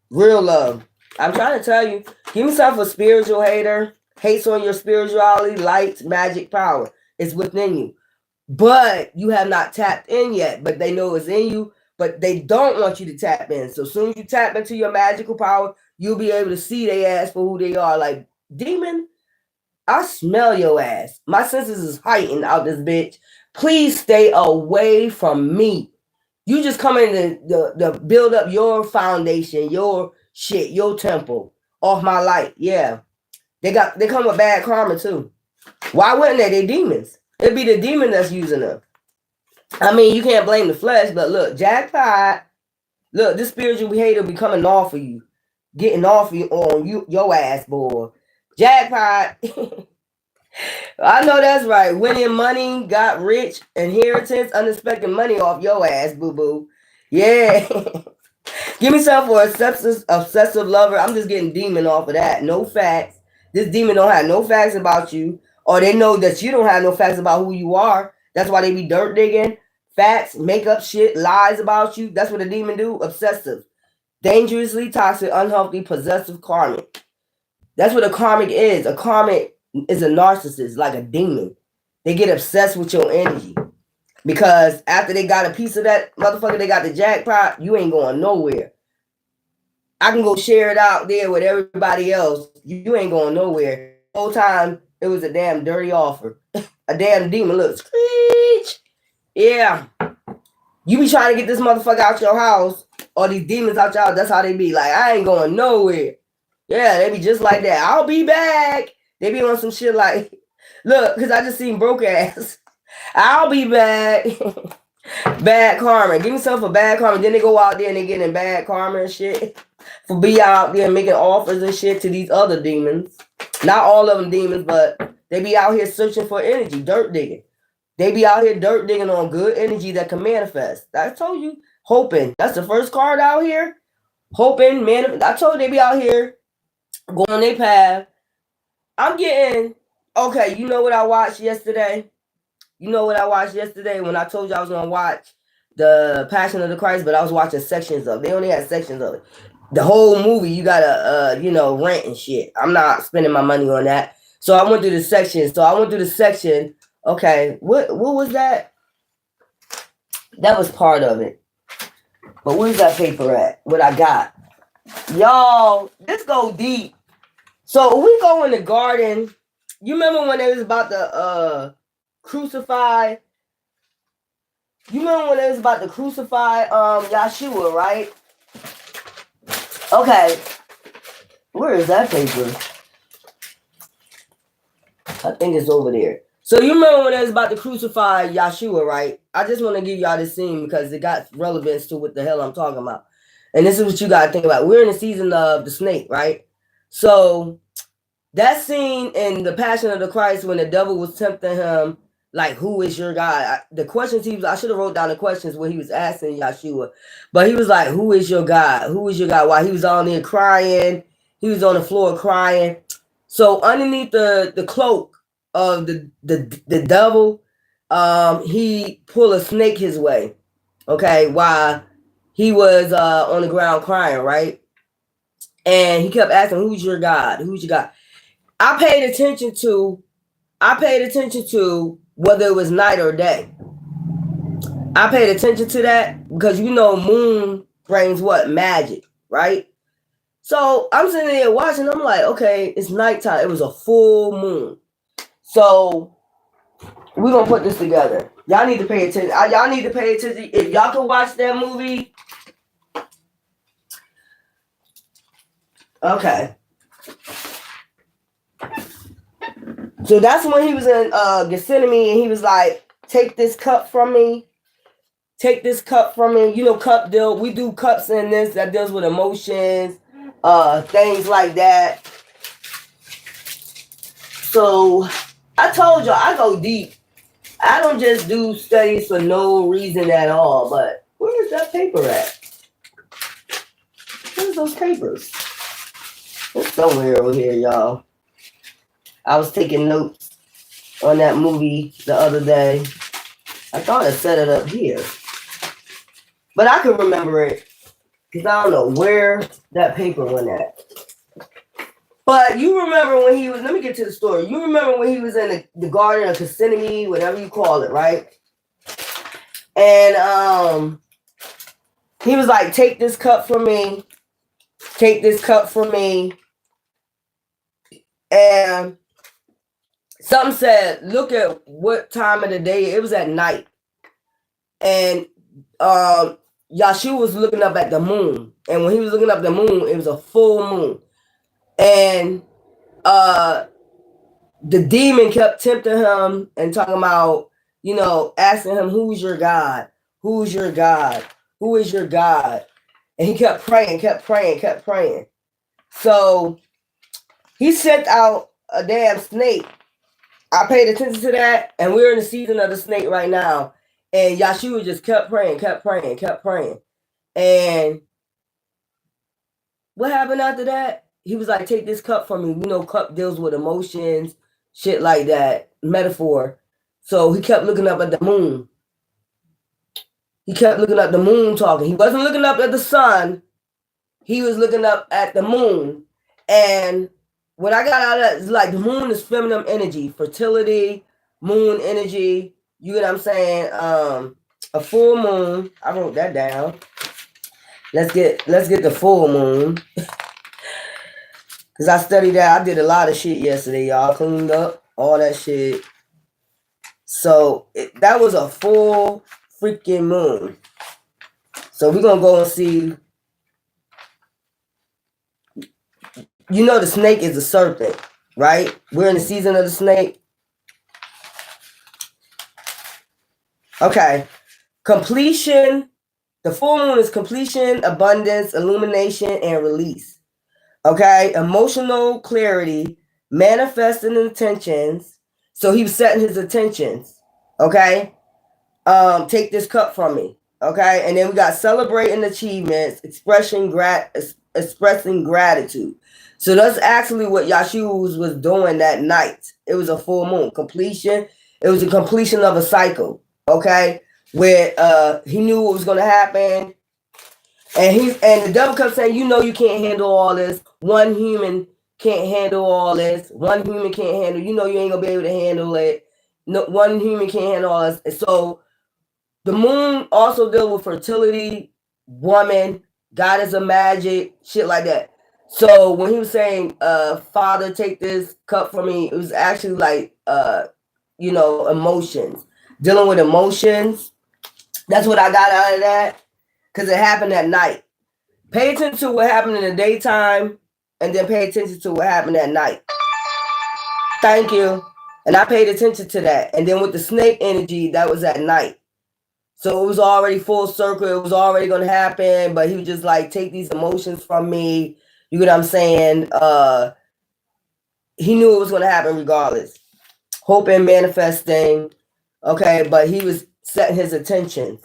real love. I'm trying to tell you, give yourself a spiritual hater, hates on your spirituality, light, magic power. It's within you. But you have not tapped in yet, but they know it's in you, but they don't want you to tap in. So as soon as you tap into your magical power, you'll be able to see their ass for who they are. Like, demon, I smell your ass. My senses is heightened out this bitch. Please stay away from me. You just come in to build up your foundation, your shit, your temple off my light. Yeah. They come with bad karma too. Why wouldn't they? They demons. It'd be the demon that's using them. I mean, you can't blame the flesh, but look, jackpot. Look, this spiritual hater be coming off of you. Getting off of you on you, your ass, boy. Jackpot. I know that's right. Winning money, got rich, inheritance, unexpected money off your ass, boo-boo. Yeah. Give me some for obsessive lover. I'm just getting demon off of that. No facts. This demon don't have no facts about you. Or they know that you don't have no facts about who you are. That's why they be dirt digging. Facts, make up shit, lies about you. That's what a demon do. Obsessive. Dangerously toxic, unhealthy, possessive, karmic. That's what a karmic is. A karmic is a narcissist, like a demon. They get obsessed with your energy. Because after they got a piece of that motherfucker, they got the jackpot, you ain't going nowhere. I can go share it out there with everybody else. You ain't going nowhere. The whole time, it was a damn dirty offer. A damn demon. Look, screech. Yeah. You be trying to get this motherfucker out your house, or these demons out your house, that's how they be. Like, I ain't going nowhere. Yeah, they be just like that. I'll be back. They be on some shit like, look, because I just seen broke ass. I'll be back. Bad karma. Give yourself a bad karma. Then they go out there and they get in bad karma and shit. For be out there making offers and shit to these other demons. Not all of them demons, but they be out here searching for energy, dirt digging. They be out here dirt digging on good energy that can manifest. I told you, hoping. That's the first card out here. Hoping, man. I told you they be out here going their path. I'm getting, okay, you know what I watched yesterday? You know what I watched yesterday when I told you I was going to watch the Passion of the Christ, but I was watching sections of it. They only had sections of it. The whole movie, you got to, rent and shit. I'm not spending my money on that. So I went through the section. Okay, what was that? That was part of it. But where's that paper at? What I got? Y'all, this go deep. So we go in the garden. You remember when they was about to crucify? You remember when they was about to crucify Yeshua, right? Okay. Where is that paper? I think it's over there. So you remember when they was about to crucify Yeshua, right? I just want to give y'all this scene because it got relevance to what the hell I'm talking about. And this is what you got to think about. We're in the season of the snake, right? So that scene in the Passion of the Christ when the devil was tempting him, like, who is your God? The questions I should have wrote down the questions where he was asking Yeshua. But he was like, who is your God? Who is your God? While he was on there crying. He was on the floor crying. So underneath the cloak of the devil, he pulled a snake his way. Okay, while he was on the ground crying, right? And he kept asking, who's your God? Who's your God? I paid attention to whether it was night or day. I paid attention to that because moon brings what? Magic, right? So I'm sitting there watching, I'm like, okay, it's nighttime. It was a full moon. So we're gonna put this together. Y'all need to pay attention. Y'all need to pay attention. If y'all can watch that movie. Okay. So that's when he was in Gethsemane and he was like, take this cup from me. Take this cup from me. Cup deal. We do cups in this that deals with emotions, things like that. So I told y'all I go deep. I don't just do studies for no reason at all. But where is that paper at? Where's those papers? It's somewhere over here, y'all. I was taking notes on that movie the other day. I thought I set it up here. But I can remember it because I don't know where that paper went at. But you remember when he was, let me get to the story. You remember when he was in the Garden of Gethsemane, whatever you call it, right? And he was like, take this cup from me. Take this cup from me. And something said, look at what time of the day. It was at night. And Yeshua was looking up at the moon. And when he was looking up at the moon, it was a full moon. And the demon kept tempting him and talking about, asking him, who's your God? Who's your God? Who is your God? And he kept praying. So he sent out a damn snake. I paid attention to that, and we're in the season of the snake right now. And Yeshua just kept praying. And what happened after that? He was like, take this cup from me. Cup deals with emotions, shit like that, metaphor. So he kept looking up at the moon. He kept looking at the moon talking. He wasn't looking up at the sun. He was looking up at the moon. And what I got out of that is like the moon is feminine energy, fertility, moon energy. You get what I'm saying? A full moon. I wrote that down. Let's get the full moon. Cause I studied that. I did a lot of shit yesterday, y'all. Cleaned up all that shit. So that was a full freaking moon. So we're gonna go and see. You know the snake is a serpent, right? We're in the season of the snake. Okay. Completion. The full moon is completion, abundance, illumination, and release. Okay. Emotional clarity, manifesting intentions. So he was setting his intentions. Okay. Take this cup from me. Okay. And then we got celebrating achievements, expressing gratitude. So that's actually what Yahshua was doing that night. It was a full moon completion. It was a completion of a cycle. Okay. Where he knew what was going to happen. And the devil kept saying, you know, you can't handle all this. One human can't handle all this. One human can't handle, you know, you ain't going to be able to handle it. No, one human can't handle all this. And so the moon also deals with fertility, woman, goddess of magic, shit like that. So when he was saying, Father, take this cup from me, it was actually like, you know, emotions. Dealing with emotions. That's what I got out of that. Because it happened at night. Pay attention to what happened in the daytime, and then pay attention to what happened at night. Thank you. And I paid attention to that. And then with the snake energy, that was at night. So it was already full circle. It was already going to happen. But he was just like, take these emotions from me. You get what I'm saying? He knew it was going to happen regardless. Hoping, manifesting. Okay, but he was setting his attention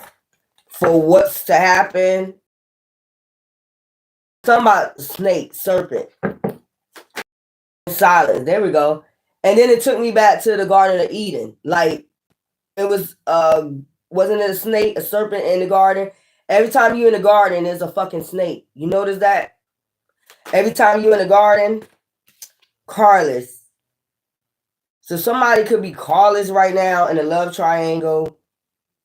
for what's to happen. Something about snake, serpent. Silence. There we go. And then it took me back to the Garden of Eden. Like, it was, wasn't it a snake, a serpent in the garden? Every time you're in the garden, there's a fucking snake. You notice that? Every time you're in the garden, carless. So somebody could be carless right now in a love triangle.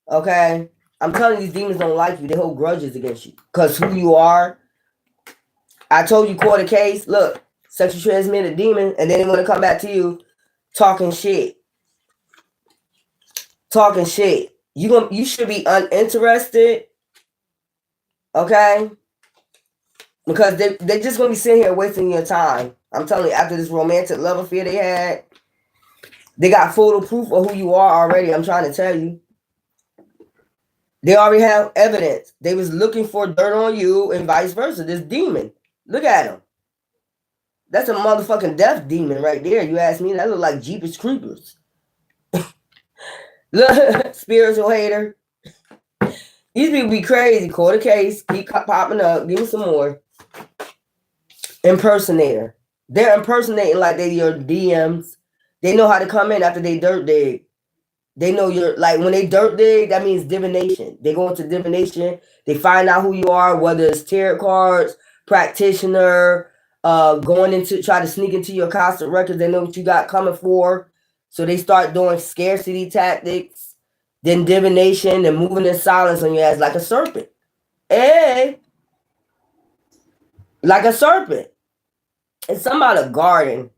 Okay? I'm telling you, these demons don't like you. They hold grudges against you. Because who you are. I told you, court a case. Look, sexually transmitted demon. And then they want to come back to you talking shit. Talking shit. You should be uninterested. Okay? Because they're just going to be sitting here wasting your time. I'm telling you, after this romantic love affair they had, they got photo proof of who you are already. I'm trying to tell you. They already have evidence. They was looking for dirt on you and vice versa. This demon. Look at him. That's a motherfucking death demon right there. You ask me, that look like Jeepers Creepers. Look, spiritual hater. These people be crazy. Court a case. Keep popping up. Give me some more. Impersonator. They're impersonating like they your DMs. They know how to come in after they dirt dig. They know you're like when they dirt dig, that means divination. They go into divination. They find out who you are, whether it's tarot cards, practitioner, going into try to sneak into your constant records. They know what you got coming for. So they start doing scarcity tactics, then divination, and moving in silence on your ass like a serpent. Hey, like a serpent. It's something about a garden.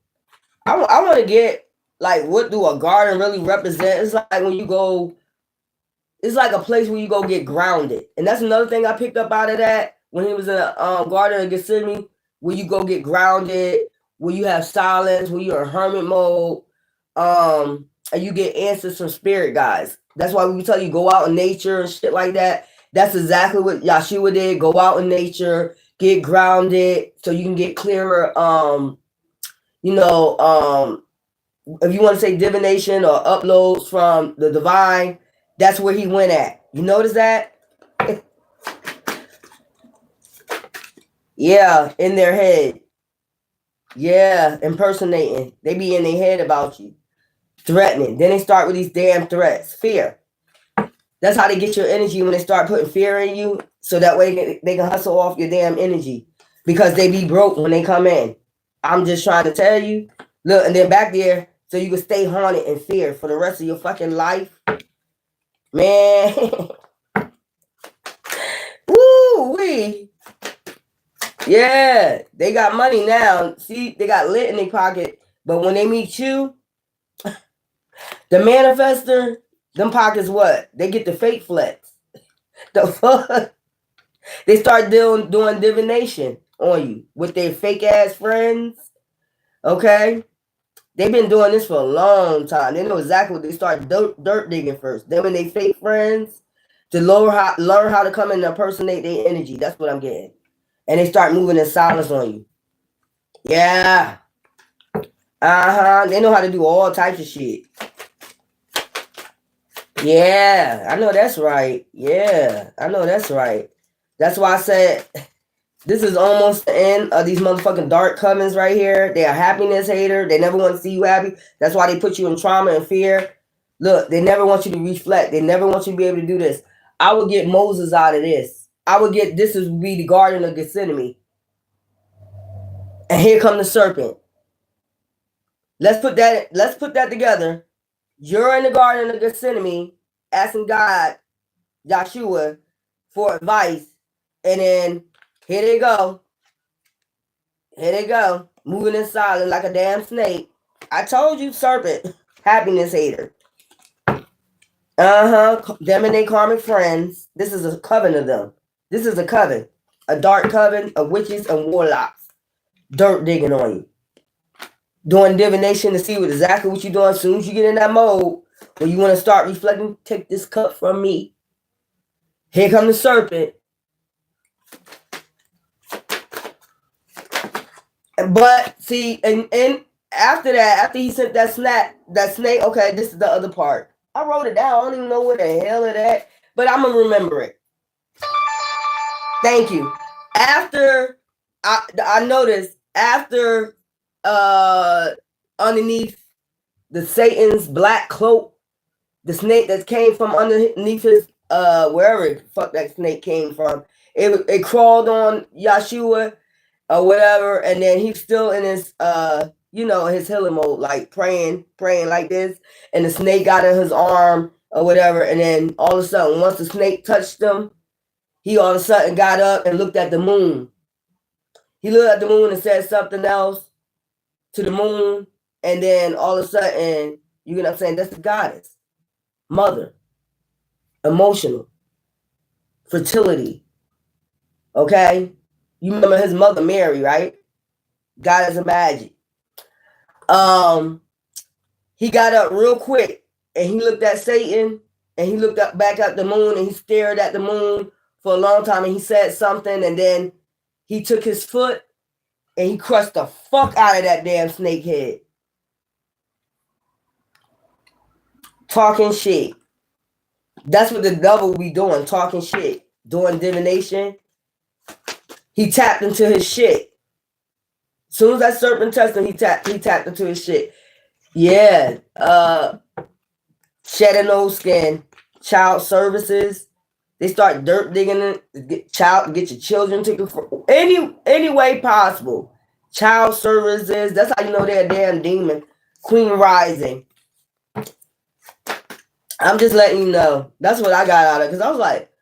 I want to get like, what do a garden really represent? It's like when you go, it's like a place where you go get grounded. And that's another thing I picked up out of that when he was in a Garden of Gethsemane, where you go get grounded, where you have silence, where you're in hermit mode, and you get answers from spirit guides. That's why we tell you go out in nature and shit like that. That's exactly what Yahshua did. Go out in nature, get grounded, so you can get clearer. If you want to say divination or uploads from the divine, that's where he went at. You notice that? Yeah, in their head. Yeah, impersonating. They be in their head about you. Threatening. Then they start with these damn threats. Fear. That's how they get your energy, when they start putting fear in you. So that way they can hustle off your damn energy. Because they be broke when they come in. I'm just trying to tell you. Look, and then back there, so you can stay haunted in fear for the rest of your fucking life. Man. Woo wee. Yeah, they got money now. See, they got lit in their pocket. But when they meet you, the manifester, them pockets what? They get the fake flex. The fuck? They start doing divination on you with their fake ass friends. Okay? They've been doing this for a long time. They know exactly what they start dirt digging first. Them and they fake friends to learn how to come and impersonate their energy. That's what I'm getting. And they start moving in silence on you. Yeah. They know how to do all types of shit. Yeah, I know that's right. Yeah, I know that's right. That's why I said this is almost the end of these motherfucking dark covens right here. They are happiness hater. They never want to see you happy. That's why they put you in trauma and fear. Look, they never want you to reflect. They never want you to be able to do this. I would get Moses out of this. I would get this would be the Garden of Gethsemane. And here come the serpent. Let's put that together. You're in the Garden of Gethsemane asking God, Yahshua, for advice. And then here they go. Here they go. Moving in silence like a damn snake. I told you, serpent. Happiness hater. Them and their karmic friends. This is a coven of them. This is a coven. A dark coven of witches and warlocks. Dirt digging on you. Doing divination to see exactly what you're doing. As soon as you get in that mode where you want to start reflecting, take this cup from me. Here come the serpent. But see, and after that, after he sent that snake, okay, this is the other part. I wrote it down. I don't even know where the hell it at, but I'm gonna remember it. Thank you. After I noticed after underneath the Satan's black cloak, the snake that came from underneath his wherever the fuck that snake came from, it crawled on Yahshua or whatever, and then he's still in his his healing mode, like praying like this, and the snake got in his arm or whatever, and then all of a sudden, once the snake touched him, he all of a sudden got up and looked at the moon. He looked at the moon and said something else to the moon, and then all of a sudden, you know what I'm saying? That's the goddess, mother, emotional, fertility. Okay, you remember his mother Mary, right? Goddess of magic. He got up real quick and he looked at Satan and he looked up back at the moon and he stared at the moon for a long time and he said something, and then he took his foot and he crushed the fuck out of that damn snake head. Talking shit. That's what the devil be doing, talking shit, doing divination. He tapped into his shit. As soon as that serpent touched him, he tapped into his shit. Yeah. Shedding no skin. Child services. They start dirt digging it. Get your children taken for any way possible. Child services. That's how you know they're a damn demon. Queen rising. I'm just letting you know. That's what I got out of it. Because I was like,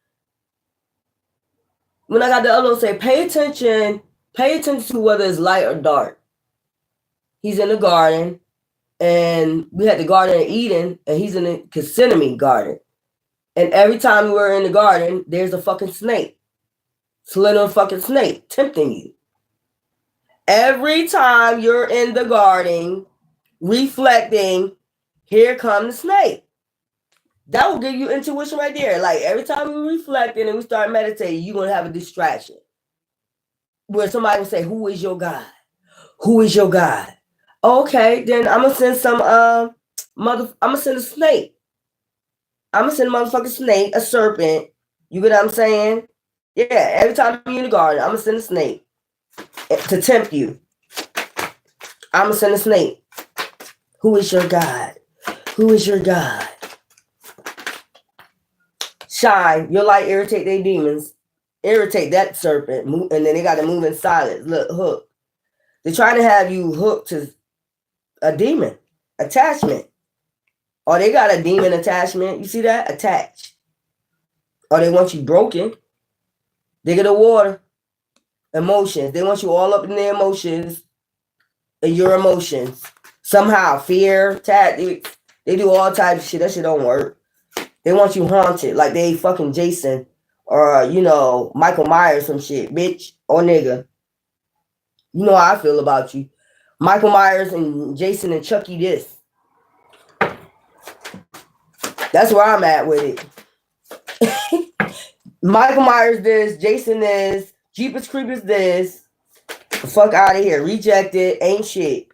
when I got the other one say, pay attention to whether it's light or dark. He's in the garden, and we had the Garden of Eden, and he's in the Gethsemane garden. And every time we're in the garden, there's a fucking snake. Slither fucking snake tempting you. Every time you're in the garden, reflecting, here comes the snake. That will give you intuition right there. Like every time we reflect and we start meditating, you're going to have a distraction. Where somebody will say, who is your God? Who is your God? Okay, then I'm going to send I'm going to send a snake. I'm going to send a motherfucking snake, a serpent. You get what I'm saying? Yeah, every time you're in the garden, I'm going to send a snake to tempt you. I'm going to send a snake. Who is your God? Who is your God? Shine. Your light irritate their demons. Irritate that serpent. Move, and then they got to move in silence. Look, hook. They're trying to have you hooked to a demon. Attachment. Or they got a demon attachment. You see that? Attached. Or they want you broken. They get the water. Emotions. They want you all up in their emotions and your emotions. Somehow. Fear, tactics. They do all types of shit. That shit don't work. They want you haunted. Like they fucking Jason. Or, you know, Michael Myers, some shit. Bitch or nigga. You know how I feel about you. Michael Myers and Jason and Chucky this. That's where I'm at with it. Michael Myers this, Jason this, Jeepers Creepers this. Fuck out of here. Rejected. Ain't shit.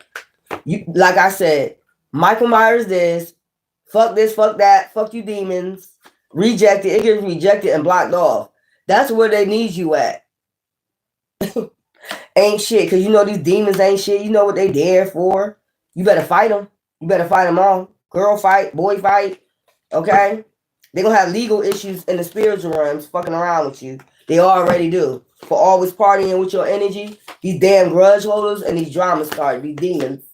You, like I said, Michael Myers this. Fuck this, fuck that. Fuck you demons. Rejected. It gets rejected and blocked off. That's where they need you at. Ain't shit. Because you know these demons ain't shit. You know what they there for. You better fight them. You better fight them all. Girl fight. Boy fight. Okay? They're going to have legal issues in the spiritual realms fucking around with you. They already do. For always partying with your energy. These damn grudge holders and these drama stars. These demons.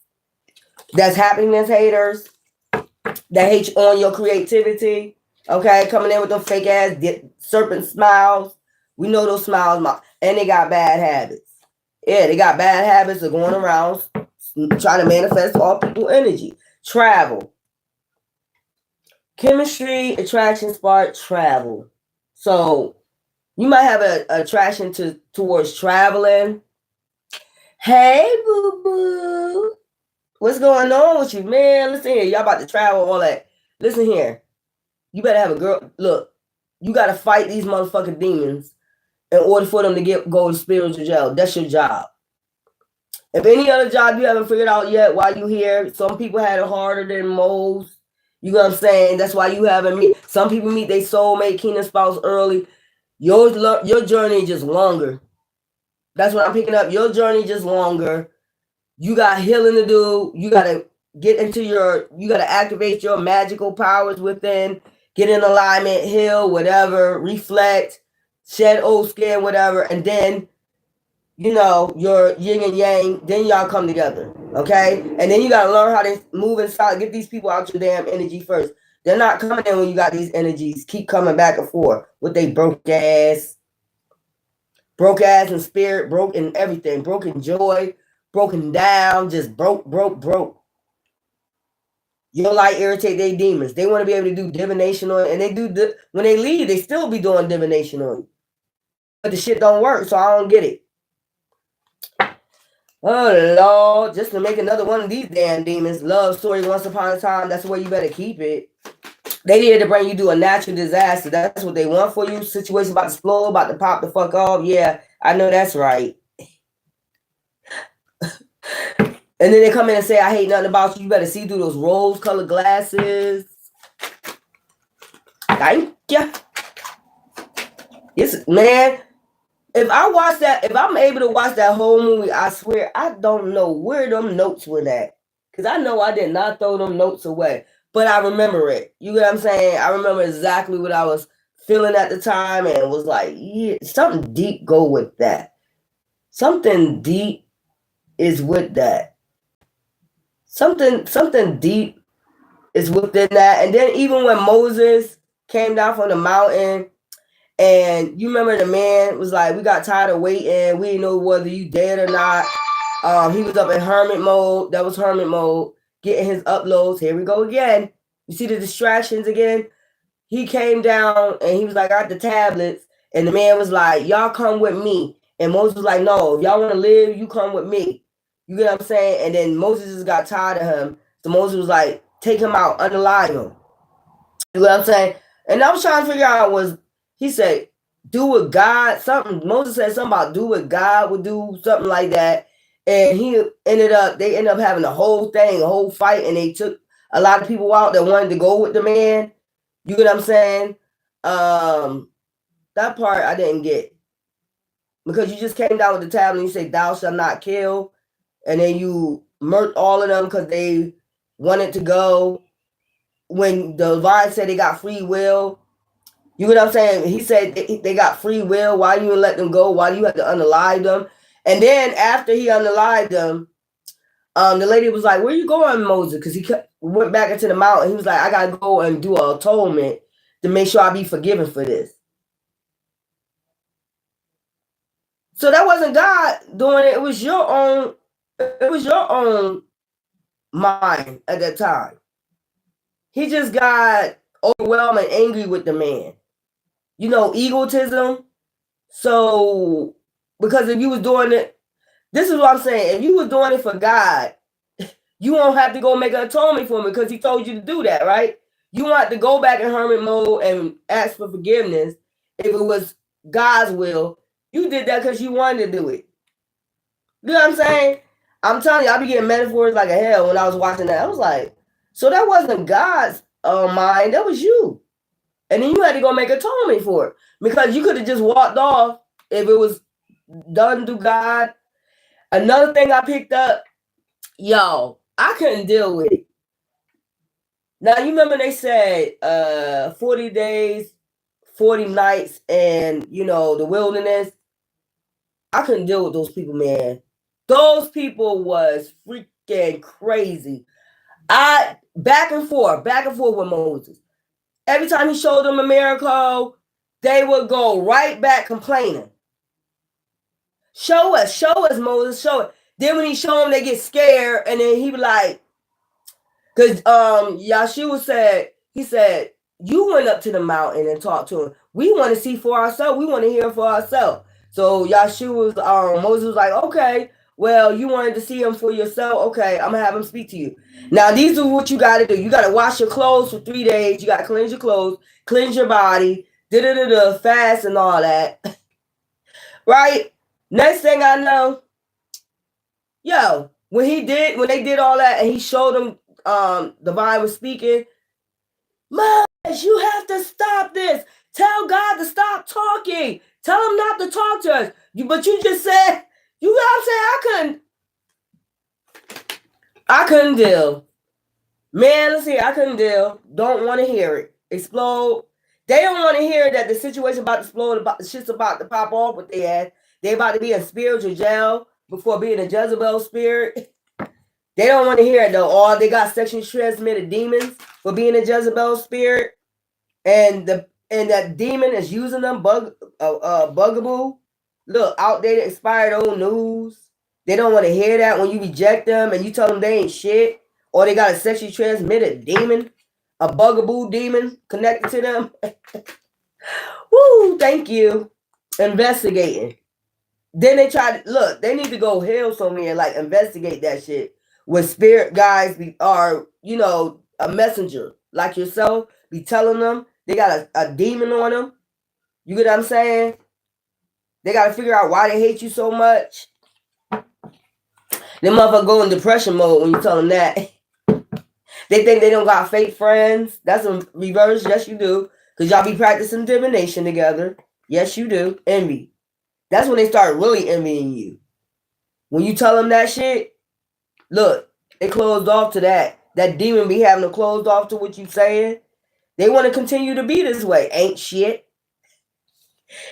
That's happiness haters. That hate you on your creativity. Okay? Coming in with them fake ass serpent smiles. We know those smiles. And they got bad habits. Yeah, they got bad habits of going around trying to manifest all people energy. Travel. Chemistry, attraction, spark, travel. So you might have an attraction towards traveling. Hey, boo-boo. What's going on with you, man? Listen here. Y'all about to travel, all that. Listen here. You better have a girl. Look, you got to fight these motherfucking demons in order for them to go to spiritual jail. That's your job. If any other job you haven't figured out yet while you here, some people had it harder than most. You know what I'm saying? That's why you haven't meet. Some people meet their soulmate, kingdom spouse early. Your journey is just longer. That's what I'm picking up. Your journey just longer. You got healing to do. You got to get into you got to activate your magical powers within. Get in alignment, heal, whatever, reflect, shed old skin, whatever. And then, you know, your yin and yang, then y'all come together, okay? And then you got to learn how to move inside. Get these people out your damn energy first. They're not coming in when you got these energies. Keep coming back and forth with they broke ass and spirit, broke in everything. Broken joy, broken down, just broke. Your light irritate their demons. They want to be able to do divination on, and they do when they leave, they still be doing divination on you. But the shit don't work, so I don't get it. Oh Lord, just to make another one of these damn demons. Love story once upon a time. That's where you better keep it. They needed to bring you to a natural disaster. That's what they want for you. Situation about to explode, about to pop the fuck off. Yeah, I know that's right. And then they come in and say, I hate nothing about you. You better see through those rose-colored glasses. Thank you. Yes, man. If I'm able to watch that whole movie, I swear, I don't know where them notes went at. Because I know I did not throw them notes away. But I remember it. You get what I'm saying? I remember exactly what I was feeling at the time and was like, yeah, something deep go with that. Something deep is with that. Something deep is within that. And then even when Moses came down from the mountain, and you remember the man was like, we got tired of waiting. We didn't know whether you dead or not. He was up in hermit mode. That was hermit mode. Getting his uploads. Here we go again. You see the distractions again? He came down and he was like, I got the tablets. And the man was like, y'all come with me. And Moses was like, no, if y'all want to live, you come with me. You get what I'm saying? And then Moses just got tired of him. So Moses was like, take him out, unalive him. You know what I'm saying? And I was trying to figure out he said, do what God, Moses said something about do what God would do, something like that. And they ended up having a whole fight, and they took a lot of people out that wanted to go with the man. You get what I'm saying? That part I didn't get. Because you just came down with the tablet and you say, thou shalt not kill. And then you murked all of them because they wanted to go. When the divine said they got free will. You know what I'm saying? He said they got free will. Why you let them go? Why do you have to unalive them? And then after he unalived them, the lady was like, "Where you going, Moses?" Because he went back into the mountain. He was like, "I gotta go and do an atonement to make sure I be forgiven for this." So that wasn't God doing it. It was your own. It was your own mind at that time. He just got overwhelmed and angry with the man. You know, egotism. So because if you was doing it, this is what I'm saying. If you was doing it for God, you won't have to go make an atonement for him because he told you to do that, right? You want to go back in hermit mode and ask for forgiveness if it was God's will. You did that because you wanted to do it. You know what I'm saying? I'm telling you, I be getting metaphors like a hell when I was watching that. I was like, so that wasn't God's mind, that was you. And then you had to go make atonement for it because you could have just walked off if it was done through God. Another thing I picked up, yo, I couldn't deal with it. Now, you remember they said 40 days, 40 nights, and, you know, the wilderness? I couldn't deal with those people, man. Those people was freaking crazy. Back and forth with Moses. Every time he showed them a miracle, they would go right back complaining. Show us, Moses, show it. Then when he showed them, they get scared, and then he be like, because Yahshua said, he said, you went up to the mountain and talked to him. We want to see for ourselves. We want to hear for ourselves. So Yahshua, Moses was like, okay, well, you wanted to see him for yourself. Okay, I'm going to have him speak to you. Now, these are what you got to do. You got to wash your clothes for 3 days. You got to cleanse your clothes, cleanse your body, fast and all that. Right? Next thing I know, yo, when they did all that and he showed them the vine was speaking, Moses, you have to stop this. Tell God to stop talking. Tell him not to talk to us. But you just said, you know what I'm saying? I couldn't deal. Man, let's see, I couldn't deal. Don't want to hear it. Explode. They don't want to hear that the situation about to explode, about the shit's about to pop off with their ass. They about to be in spiritual jail before being a Jezebel spirit. They don't want to hear it though. Or they got sexually transmitted demons for being a Jezebel spirit, and that demon is using them bugaboo. Look, outdated, expired old news. They don't want to hear that when you reject them and you tell them they ain't shit, or they got a sexually transmitted demon, a bugaboo demon connected to them. Woo! Thank you. Investigating. Then they try to look. They need to go heal somewhere and like investigate that shit. When spirit guys are, you know, a messenger like yourself, be telling them they got a demon on them. You get what I'm saying? They got to figure out why they hate you so much. Them motherfuckers go in depression mode when you tell them that. They think they don't got fake friends. That's a reverse. Yes, you do. Because y'all be practicing divination together. Yes, you do. Envy. That's when they start really envying you. When you tell them that shit, look, they closed off to that. That demon be having them closed off to what you saying. They want to continue to be this way. Ain't shit.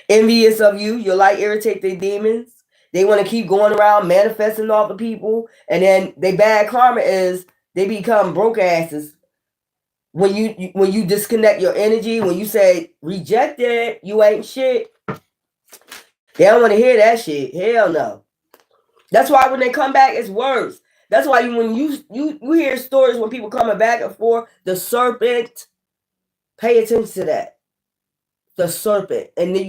Envious of you. Your light irritate their demons. They want to keep going around manifesting off the people. And then they bad karma is they become broke asses. When you disconnect your energy, when you say reject it, you ain't shit. They don't want to hear that shit. Hell no. That's why when they come back, it's worse. That's why when you hear stories when people coming back and forth, the serpent, pay attention to that. The serpent. And then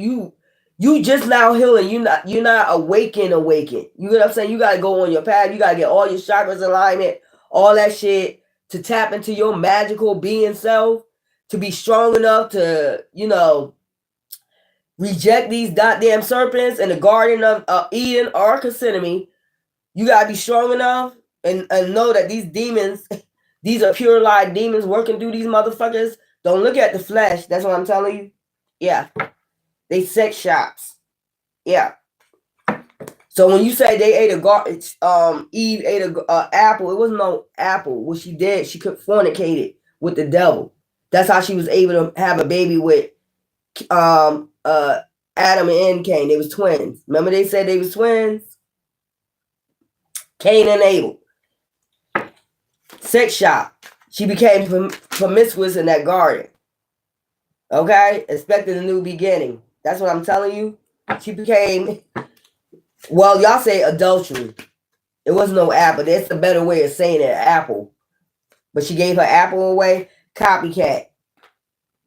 you just now healing. You're not awakened. You know what I'm saying? You gotta go on your path. You gotta get all your chakras in alignment, all that shit to tap into your magical being self, to be strong enough to, you know, reject these goddamn serpents in the Garden of Eden or Gethsemane. You gotta be strong enough and know that these demons, these are pure light demons working through these motherfuckers. Don't look at the flesh. That's what I'm telling you. Yeah. They sex shops. Yeah. So when you say they ate Eve ate a apple, it wasn't no apple. What she did, she fornicated with the devil. That's how she was able to have a baby with Adam and Cain. They was twins. Remember they said they was twins? Cain and Abel. sex shop. She became promiscuous in that garden. Okay? Expecting a new beginning. That's what I'm telling you. She became, well, y'all say adultery. It was no apple. That's a better way of saying it, apple. But she gave her apple away. Copycat.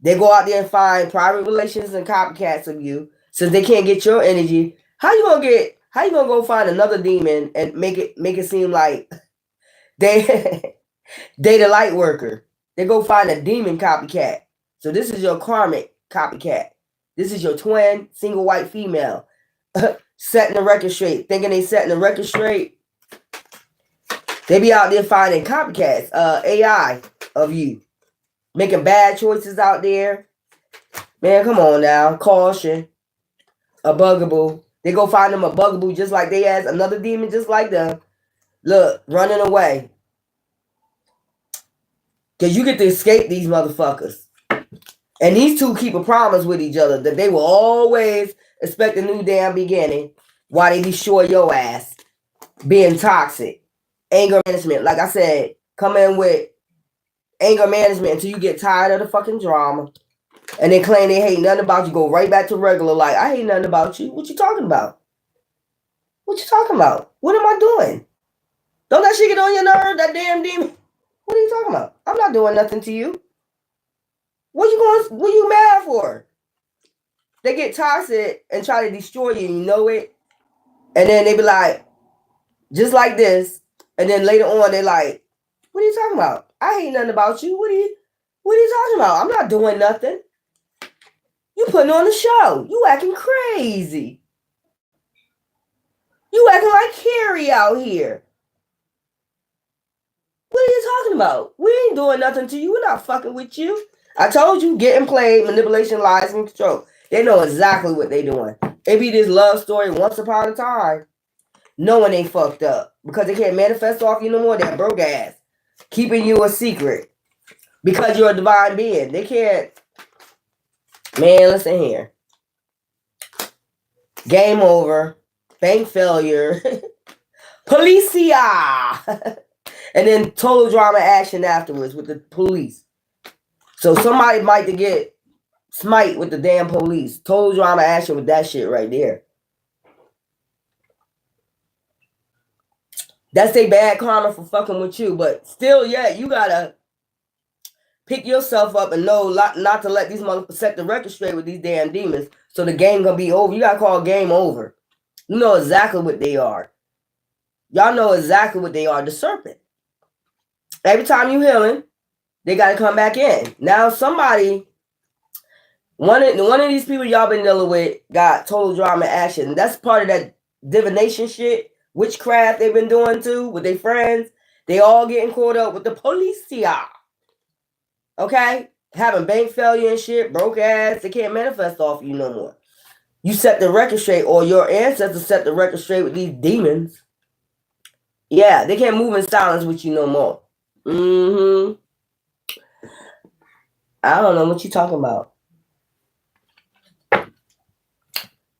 They go out there and find private relations and copycats of you. Since they can't get your energy, how you gonna go find another demon and make it seem like they the light worker? They go find a demon copycat. So this is your karmic copycat. This is your twin, single white female. Setting the record straight. Thinking they setting the record straight. They be out there finding copycats, AI of you. Making bad choices out there. Man, come on now. Caution. A bugaboo. They go find them a bugaboo just like they asked another demon just like them. Look, running away. Because you get to escape these motherfuckers. And these two keep a promise with each other that they will always expect a new damn beginning while they destroy your ass. Being toxic. Anger management. Like I said, come in with anger management until you get tired of the fucking drama. And they claim they hate nothing about you. Go right back to regular like, I hate nothing about you. What you talking about? What you talking about? What am I doing? Don't that shit get on your nerve, that damn demon? What are you talking about? I'm not doing nothing to you. What you mad for? They get toxic and try to destroy you, you know it. And then they be like, just like this. And then later on, they're like, what are you talking about? I hate nothing about you. What are you talking about? I'm not doing nothing. You putting on the show. You acting crazy. You acting like Carrie out here. What are you talking about? We ain't doing nothing to you. We're not fucking with you. I told you, getting played, manipulation, lies, and control. They know exactly what they doing. It be this love story once upon a time. Knowing they fucked up. Because they can't manifest off you no more. That broke ass. Keeping you a secret. Because you're a divine being. They can't. Man, listen here. Game over. Bank failure. Policia. And then total drama action afterwards with the police. So somebody might to get smite with the damn police. Total drama action with that shit right there. That's a bad karma for fucking with you. But still, yeah, you gotta pick yourself up and know not to let these motherfuckers set the record straight with these damn demons. So the game gonna be over. You gotta call game over. You know exactly what they are. Y'all know exactly what they are. The serpent. Every time you healing, they gotta come back in. Now somebody, one of these people y'all been dealing with got total drama action. That's part of that divination shit. Witchcraft they've been doing too with their friends. They all getting caught up with the policia. Okay? Having bank failure and shit, broke ass. They can't manifest off you no more. You set the record straight, or your ancestors set the record straight with these demons. Yeah, they can't move in silence with you no more. I don't know what you talking about.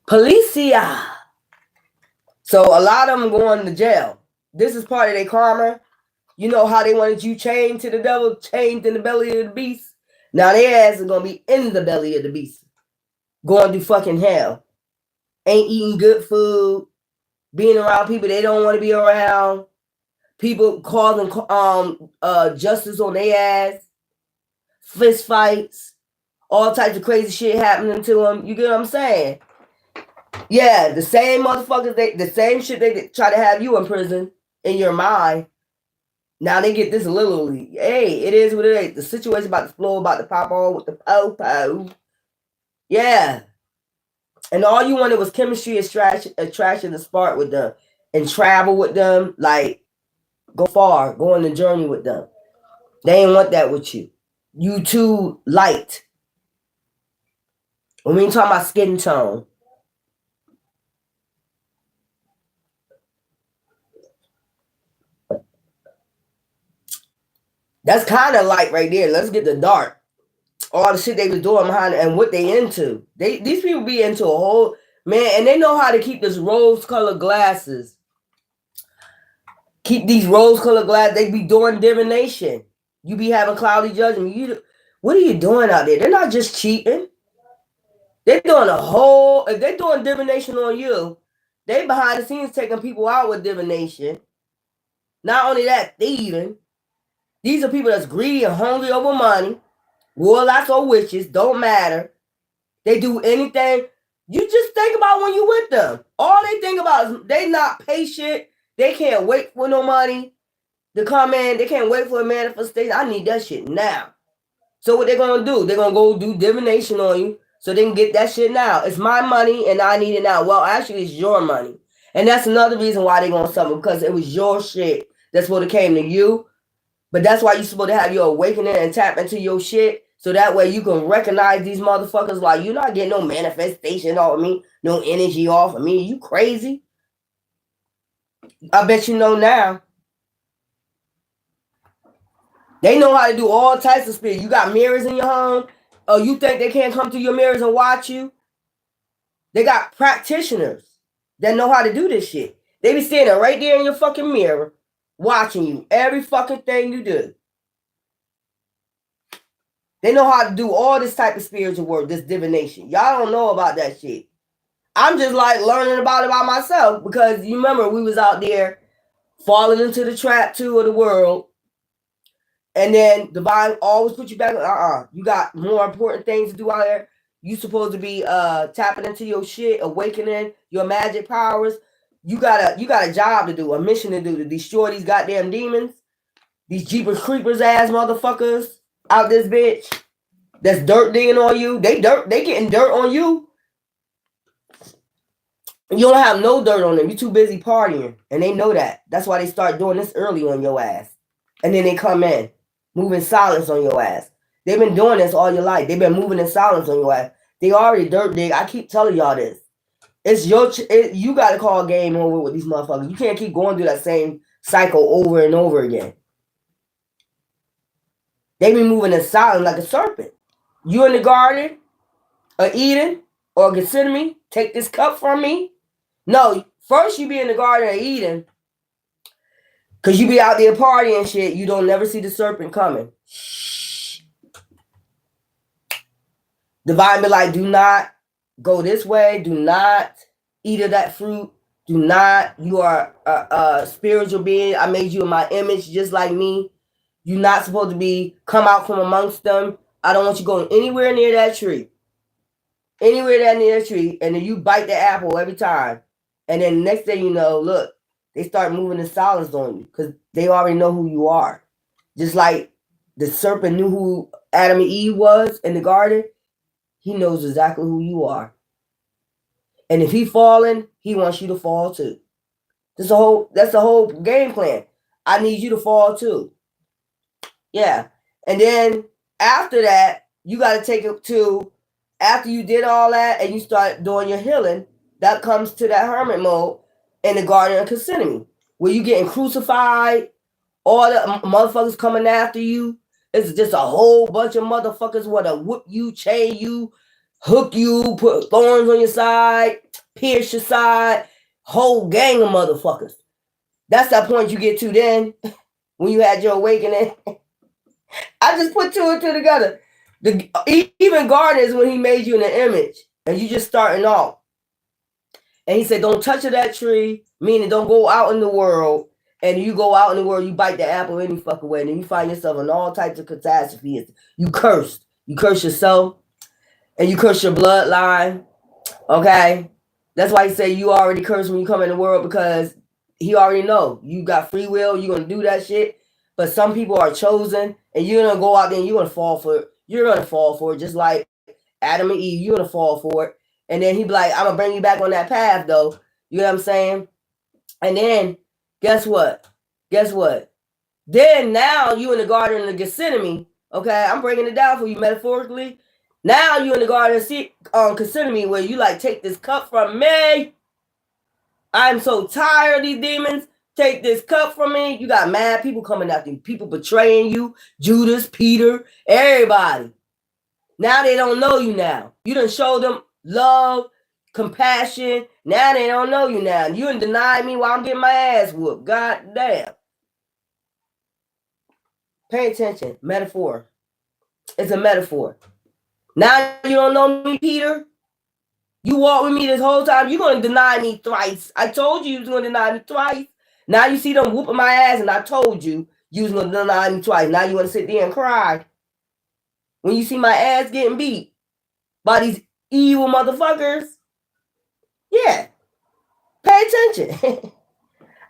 Policia. So a lot of them going to jail. This is part of their karma. You know how they wanted you chained to the devil, chained in the belly of the beast? Now their ass is going to be in the belly of the beast. Going through fucking hell. Ain't eating good food. Being around people they don't want to be around. People causing justice on their ass. Fist fights. All types of crazy shit happening to them. You get what I'm saying? Yeah, the same motherfuckers, the same shit they try to have you in prison in your mind. Now they get this literally. Hey, it is what it is. The situation about to flow, about to pop on with the po-po. Yeah. And all you wanted was chemistry, attraction, to spark with them. And travel with them. Like, go far. Go on the journey with them. They ain't want that with you. You too light. When we ain't talking about skin tone. That's kind of light right there. Let's get the dark. All the shit they was doing behind it and what they into. These people be into a whole man, and they know how to keep this rose-colored glasses Keep these rose-colored glasses. They be doing divination. You be having cloudy judgment. What are you doing out there? They're not just cheating. They're doing if they're doing divination on you, they behind the scenes taking people out with divination. Not only that, thieving. These are people that's greedy and hungry over money. Warlocks or witches, don't matter. They do anything. You just think about when you with them. All they think about is they not patient. They can't wait for no money to come in. They can't wait for a manifestation. I need that shit now. So what they're going to do, they're going to go do divination on you so they can get that shit now. It's my money and I need it now. Well, actually, it's your money. And that's another reason why they're going to suffer, because it was your shit that's what it came to you. But that's why you're supposed to have your awakening and tap into your shit, so that way you can recognize these motherfuckers. Like, you're not getting no manifestation off of me, no energy off of me. You crazy? I bet you know now. They know how to do all types of spirit. You got mirrors in your home. Oh, you think they can't come through your mirrors and watch you? They got practitioners that know how to do this shit. They be standing right there in your fucking mirror, watching you, every fucking thing you do. They know how to do all this type of spiritual work, this divination. Y'all don't know about that shit. I'm just like learning about it by myself, because you remember we was out there falling into the trap too of the world. And then divine always put you back. You got more important things to do out there. You supposed to be tapping into your shit, awakening your magic powers. You got a job to do, a mission to do, to destroy these goddamn demons, these Jeepers Creepers ass motherfuckers out this bitch that's dirt digging on you. They getting dirt on you. You don't have no dirt on them. You're too busy partying, and they know that. That's why they start doing this early on your ass, and then they come in, moving silence on your ass. They've been doing this all your life. They've been moving in silence on your ass. They already dirt dig. I keep telling y'all this. It's you got to call game over with these motherfuckers. You can't keep going through that same cycle over and over again. They be moving in silence like a serpent. You in the garden of Eden or Gethsemane, take this cup from me. No, first you be in the Garden of Eden, because you be out there partying and shit. You don't never see the serpent coming. Shh. Divine be like, do not go this way. Do not eat of that fruit. Do not. You are a spiritual being. I made you in my image, just like me. You're not supposed to be come out from amongst them. I don't want you going anywhere near that tree. Anywhere near that tree. And then you bite the apple every time. And then next thing you know, look, they start moving in silence on you, because they already know who you are. Just like the serpent knew who Adam and Eve was in the garden, he knows exactly who you are. And if he falling, he wants you to fall too. That's the whole game plan. I need you to fall too. Yeah. And then after that, you got to take it to, after you did all that and you start doing your healing, that comes to that hermit mode in the Garden of Gethsemane, where you getting crucified, all the motherfuckers coming after you. It's just a whole bunch of motherfuckers want to whip you, chain you, hook you, put thorns on your side, pierce your side, whole gang of motherfuckers. That's that point you get to then, when you had your awakening. I just put two and two together. Even Garden is when he made you in the image, and you just starting off. And he said, don't touch that tree, meaning don't go out in the world. And you go out in the world, you bite the apple any fucking way, and then you find yourself in all types of catastrophes. You cursed. You curse yourself, and you curse your bloodline. Okay? That's why he said you already cursed when you come in the world, because he already know. You got free will, you're going to do that shit. But some people are chosen, and you're going to go out there and you're going to fall for it. You're going to fall for it, just like Adam and Eve. You're going to fall for it. And then he'd be like, I'm going to bring you back on that path, though. You know what I'm saying? And then, guess what? Then now you in the Garden of Gethsemane. Okay, I'm breaking it down for you metaphorically. Now you in the Garden of Gethsemane, where you like, take this cup from me. I'm so tired of these demons. Take this cup from me. You got mad people coming after you. People betraying you. Judas, Peter, everybody. Now they don't know you now. You done showed them love, compassion. Now they don't know you now. You done denied me while I'm getting my ass whooped. God damn. Pay attention. Metaphor. It's a metaphor. Now you don't know me, Peter. You walked with me this whole time. You're going to deny me thrice. I told you was going to deny me twice. Now you see them whooping my ass, and I told you was going to deny me twice. Now you want to sit there and cry when you see my ass getting beat by these evil motherfuckers. Yeah. Pay attention.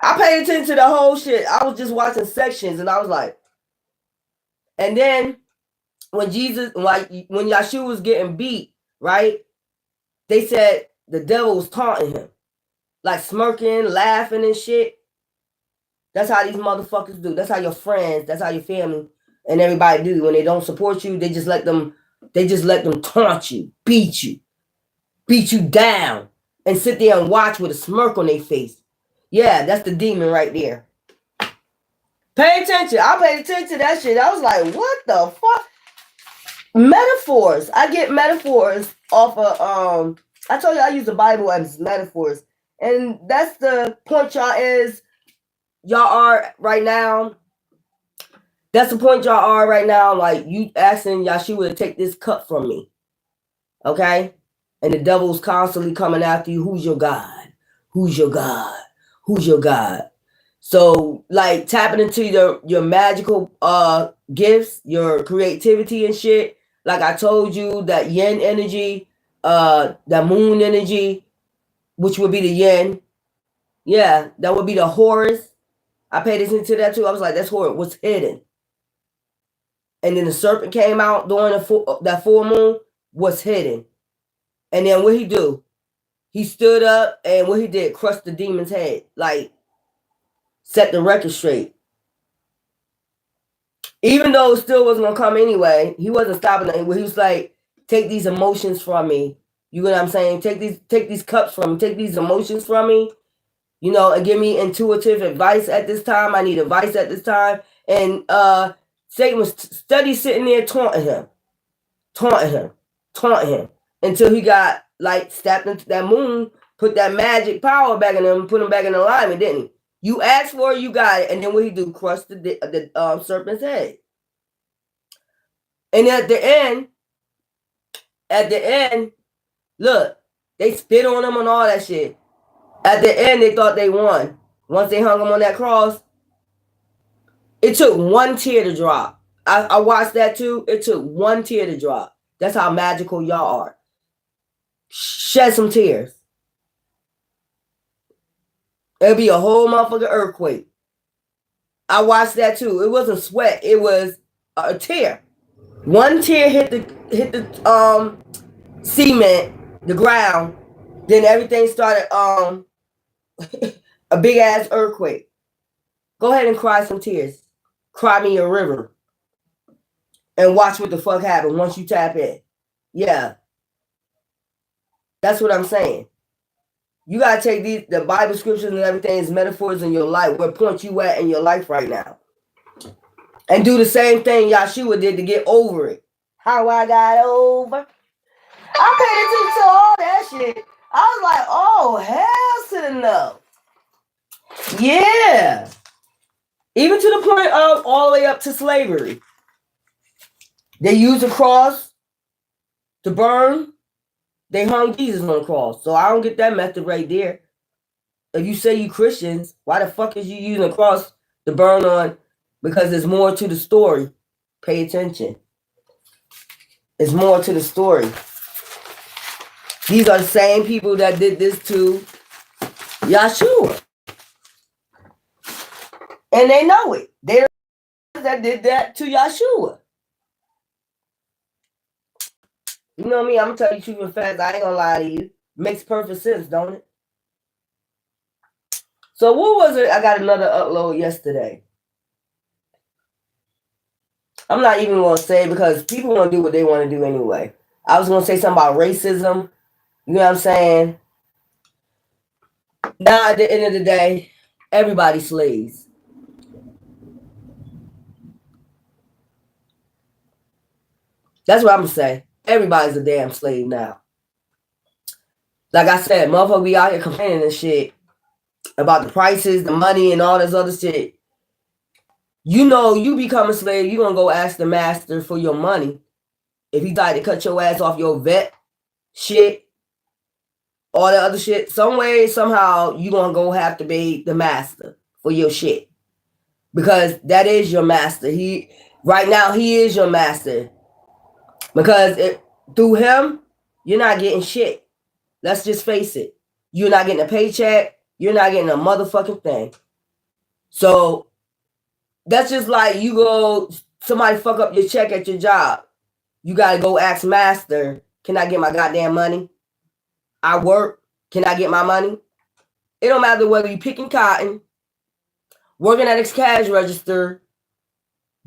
I paid attention to the whole shit. I was just watching sections, and I was like, and then when Yahshua was getting beat, right? They said the devil was taunting him, like smirking, laughing and shit. That's how these motherfuckers do. That's how your friends, that's how your family and everybody do. When they don't support you, they just let them taunt you, beat you down, and sit there and watch with a smirk on their face. Yeah, that's the demon right there. Pay attention. I paid attention to that shit. I was like, what the fuck? Metaphors. I get metaphors off of I told you I use the Bible as metaphors. And that's the point y'all are right now. That's the point y'all are right now. Like, you asking Yahshua to take this cup from me. Okay? And the devil's constantly coming after you. Who's your God? Who's your God? Who's your God? So, like, tapping into your magical gifts, your creativity and shit. Like I told you, that yin energy, that moon energy, which would be the yin. Yeah, that would be the Horus. I paid attention to that too. I was like, that's Horus. What's hidden? And then the serpent came out during that full moon. What's hidden? And then what he do? He stood up, and what he did, crushed the demon's head. Like, set the record straight. Even though it still wasn't gonna come anyway, he wasn't stopping it. He was like, take these emotions from me. You know what I'm saying? Take these cups from me, take these emotions from me, and give me intuitive advice at this time. I need advice at this time. And Satan was steady sitting there taunting him until he got like stepped into that moon, put that magic power back in him, put him back in alignment, didn't he? You asked for it, you got it, and then what he do? Crush the serpent's head. And at the end, look, they spit on him and all that shit. At the end, they thought they won. Once they hung him on that cross, it took one tear to drop. I watched that too. It took one tear to drop. That's how magical y'all are. Shed some tears. It'll be a whole motherfucking earthquake. I watched that too. It wasn't sweat. It was a tear. One tear hit the cement, the ground. Then everything started a big ass earthquake. Go ahead and cry some tears. Cry me a river. And watch what the fuck happens once you tap in. Yeah. That's what I'm saying. You gotta take the Bible scriptures and everything as metaphors in your life. Where point you at in your life right now. And do the same thing Yahshua did to get over it. How I got over. I paid attention to all that shit. I was like, oh, hell to the no. Yeah. Even to the point of all the way up to slavery. They used a cross to burn. They hung Jesus on the cross. So I don't get that method right there. If you say you Christians, why the fuck is you using a cross to burn on? Because there's more to the story. Pay attention. There's more to the story. These are the same people that did this to Yahshua. And they know it. They're the ones that did that to Yahshua. You know me, I'm going to tell you truth and facts. I ain't going to lie to you. Makes perfect sense, don't it? So what was it? I got another upload yesterday. I'm not even going to say because people want to do what they want to do anyway. I was going to say something about racism. You know what I'm saying? Now, at the end of the day, everybody's slaves. That's what I'm going to say. Everybody's a damn slave now. Like I said, motherfucker be out here complaining and shit about the prices, the money, and all this other shit. You know, you become a slave, you gonna go ask the master for your money. If he tried to cut your ass off your vet shit, all the other shit, some way, somehow, you gonna go have to pay the master for your shit. Because that is your master. Right now, he is your master. Because through him, you're not getting shit. Let's just face it. You're not getting a paycheck. You're not getting a motherfucking thing. So that's just like somebody fuck up your check at your job. You got to go ask master, can I get my goddamn money? I work. Can I get my money? It don't matter whether you picking cotton, working at a cash register,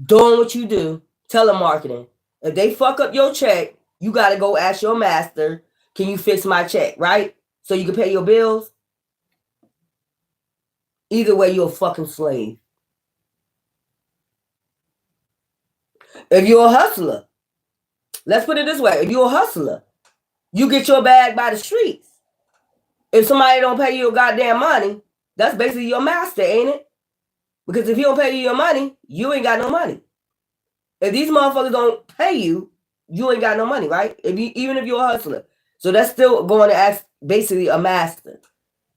doing what you do, telemarketing. If they fuck up your check, you got to go ask your master, can you fix my check, right? So you can pay your bills? Either way, you're a fucking slave. If you're a hustler, let's put it this way. If you're a hustler, you get your bag by the streets. If somebody don't pay you your goddamn money, that's basically your master, ain't it? Because if he don't pay you your money, you ain't got no money. If these motherfuckers don't pay you, you ain't got no money, right? Even if you're a hustler. So that's still going to ask basically a master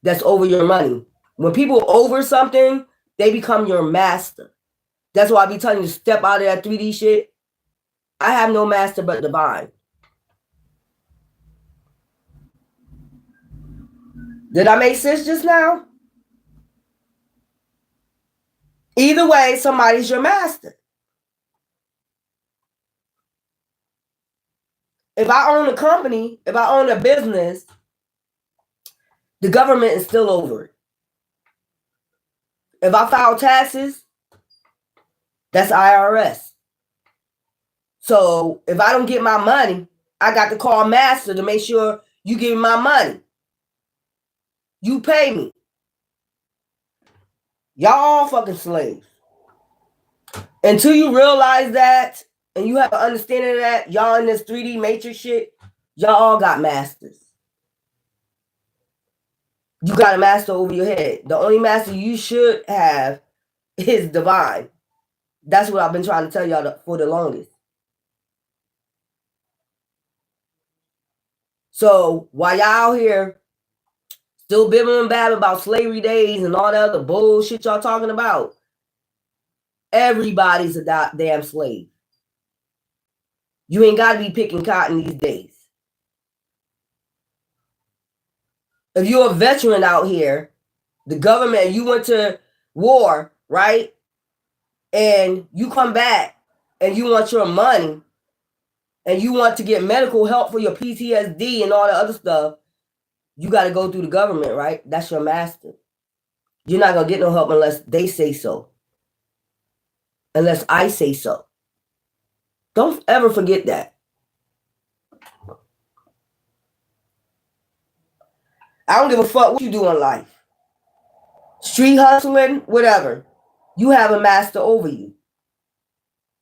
that's over your money. When people over something, they become your master. That's why I be telling you to step out of that 3D shit. I have no master but divine. Did I make sense just now? Either way, somebody's your master. If I own a company, if I own a business, the government is still over it. If I file taxes, that's IRS. So if I don't get my money, I got to call master to make sure you give me my money. You pay me. Y'all all fucking slaves. Until you realize that and you have an understanding of that, y'all in this 3D matrix shit, y'all all got masters. You got a master over your head. The only master you should have is divine. That's what I've been trying to tell y'all for the longest. So while y'all here still bibbing and babbing about slavery days and all that other bullshit y'all talking about, everybody's a damn slave. You ain't got to be picking cotton these days. If you're a veteran out here, the government, you went to war, right? And you come back and you want your money and you want to get medical help for your PTSD and all the other stuff, you got to go through the government, right? That's your master. You're not going to get no help unless they say so. Unless I say so. Don't ever forget that. I don't give a fuck what you do in life. Street hustling, whatever. You have a master over you.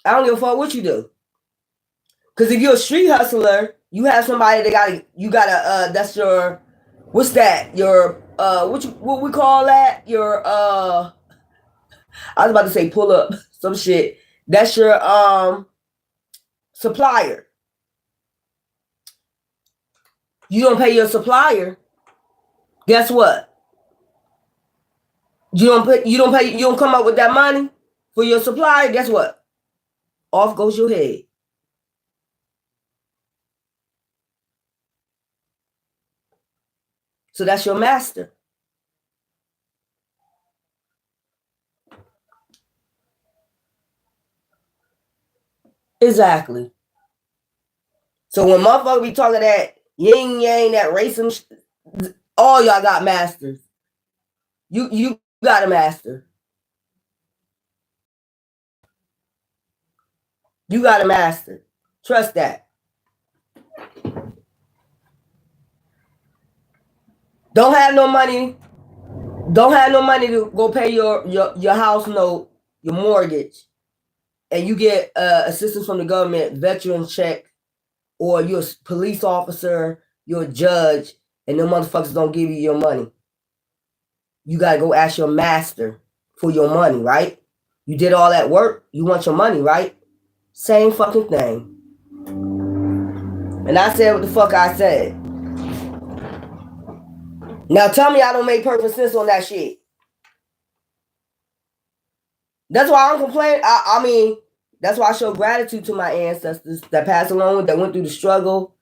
I don't give a fuck what you do. Because if you're a street hustler, you have somebody that that's your, what's that? Your, what we call that? Your, I was about to say pull up some shit. That's your, supplier. You don't pay your supplier. Guess what? You don't come up with that money for your supplier. Guess what? Off goes your head. So that's your master. Exactly. So when motherfuckers be talking that yin yang, that racing, all y'all got masters. You got a master. You got a master. Trust that. Don't have no money. Don't have no money to go pay your house note, your mortgage, and you get assistance from the government, veteran check, or you're a police officer, you're a judge, and them motherfuckers don't give you your money. You gotta go ask your master for your money, right? You did all that work, you want your money, right? Same fucking thing. And I said what the fuck I said. Now tell me I don't make perfect sense on that shit. That's why I'm complaining. I mean, that's why I show gratitude to my ancestors that passed along, that went through the struggle.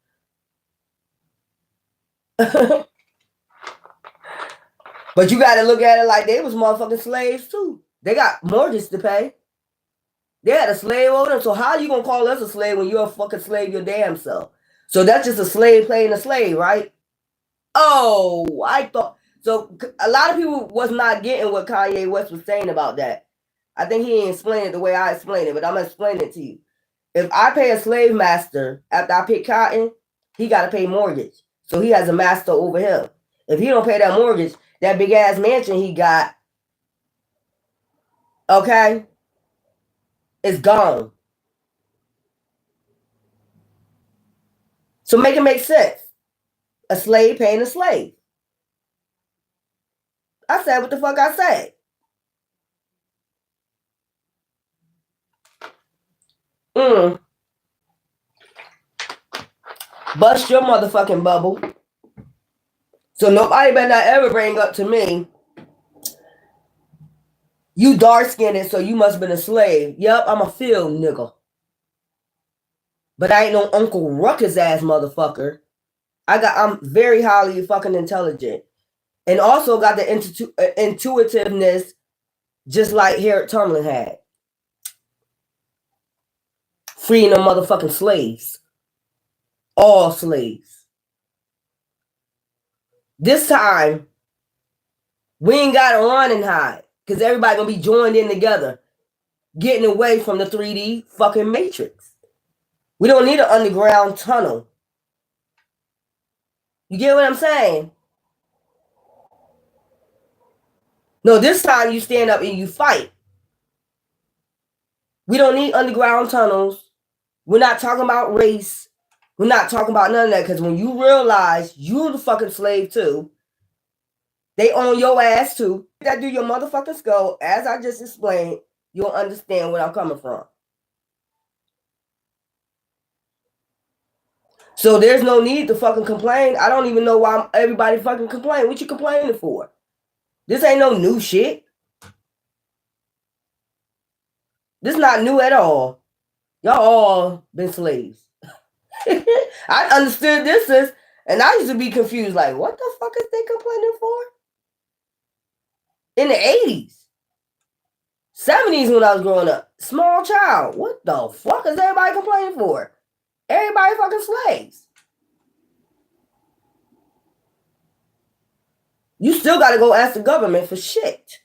But you got to look at it like they was motherfucking slaves too. They got mortgages to pay. They had a slave over them. So how you gonna call us a slave when you're a fucking slave your damn self? So that's just a slave playing a slave, right? Oh, I thought so. A lot of people was not getting what Kanye West was saying about that. I think he ain't explained it the way I explained it, but I'm gonna explain it to you. If I pay a slave master after I pick cotton, he got to pay mortgage. So he has a master over him. If he don't pay that mortgage, that big ass mansion he got, okay, is gone. So make it make sense. A slave paying a slave. I said what the fuck I said. Bust your motherfucking bubble. So nobody better not ever bring up to me, you dark-skinned, so you must have been a slave. Yep, I'm a field nigga. But I ain't no Uncle Ruckus ass motherfucker. I'm very highly fucking intelligent. And also got the intuitiveness just like Harriet Tubman had. Freeing them motherfucking slaves. All slaves. This time, we ain't got to run and hide. Because everybody going to be joined in together. Getting away from the 3D fucking matrix. We don't need an underground tunnel. You get what I'm saying? No, this time you stand up and you fight. We don't need underground tunnels. We're not talking about race. We're not talking about none of that. Because when you realize you're the fucking slave too, they own your ass too. That do your motherfucking skull, as I just explained, you'll understand where I'm coming from. So there's no need to fucking complain. I don't even know why everybody fucking complain. What you complaining for? This ain't no new shit. This is not new at all. Y'all all been slaves. I understood this is, and I used to be confused, like, what the fuck is they complaining for? In the 80s, 70s when I was growing up, small child, what the fuck is everybody complaining for? Everybody fucking slaves. You still got to go ask the government for shit.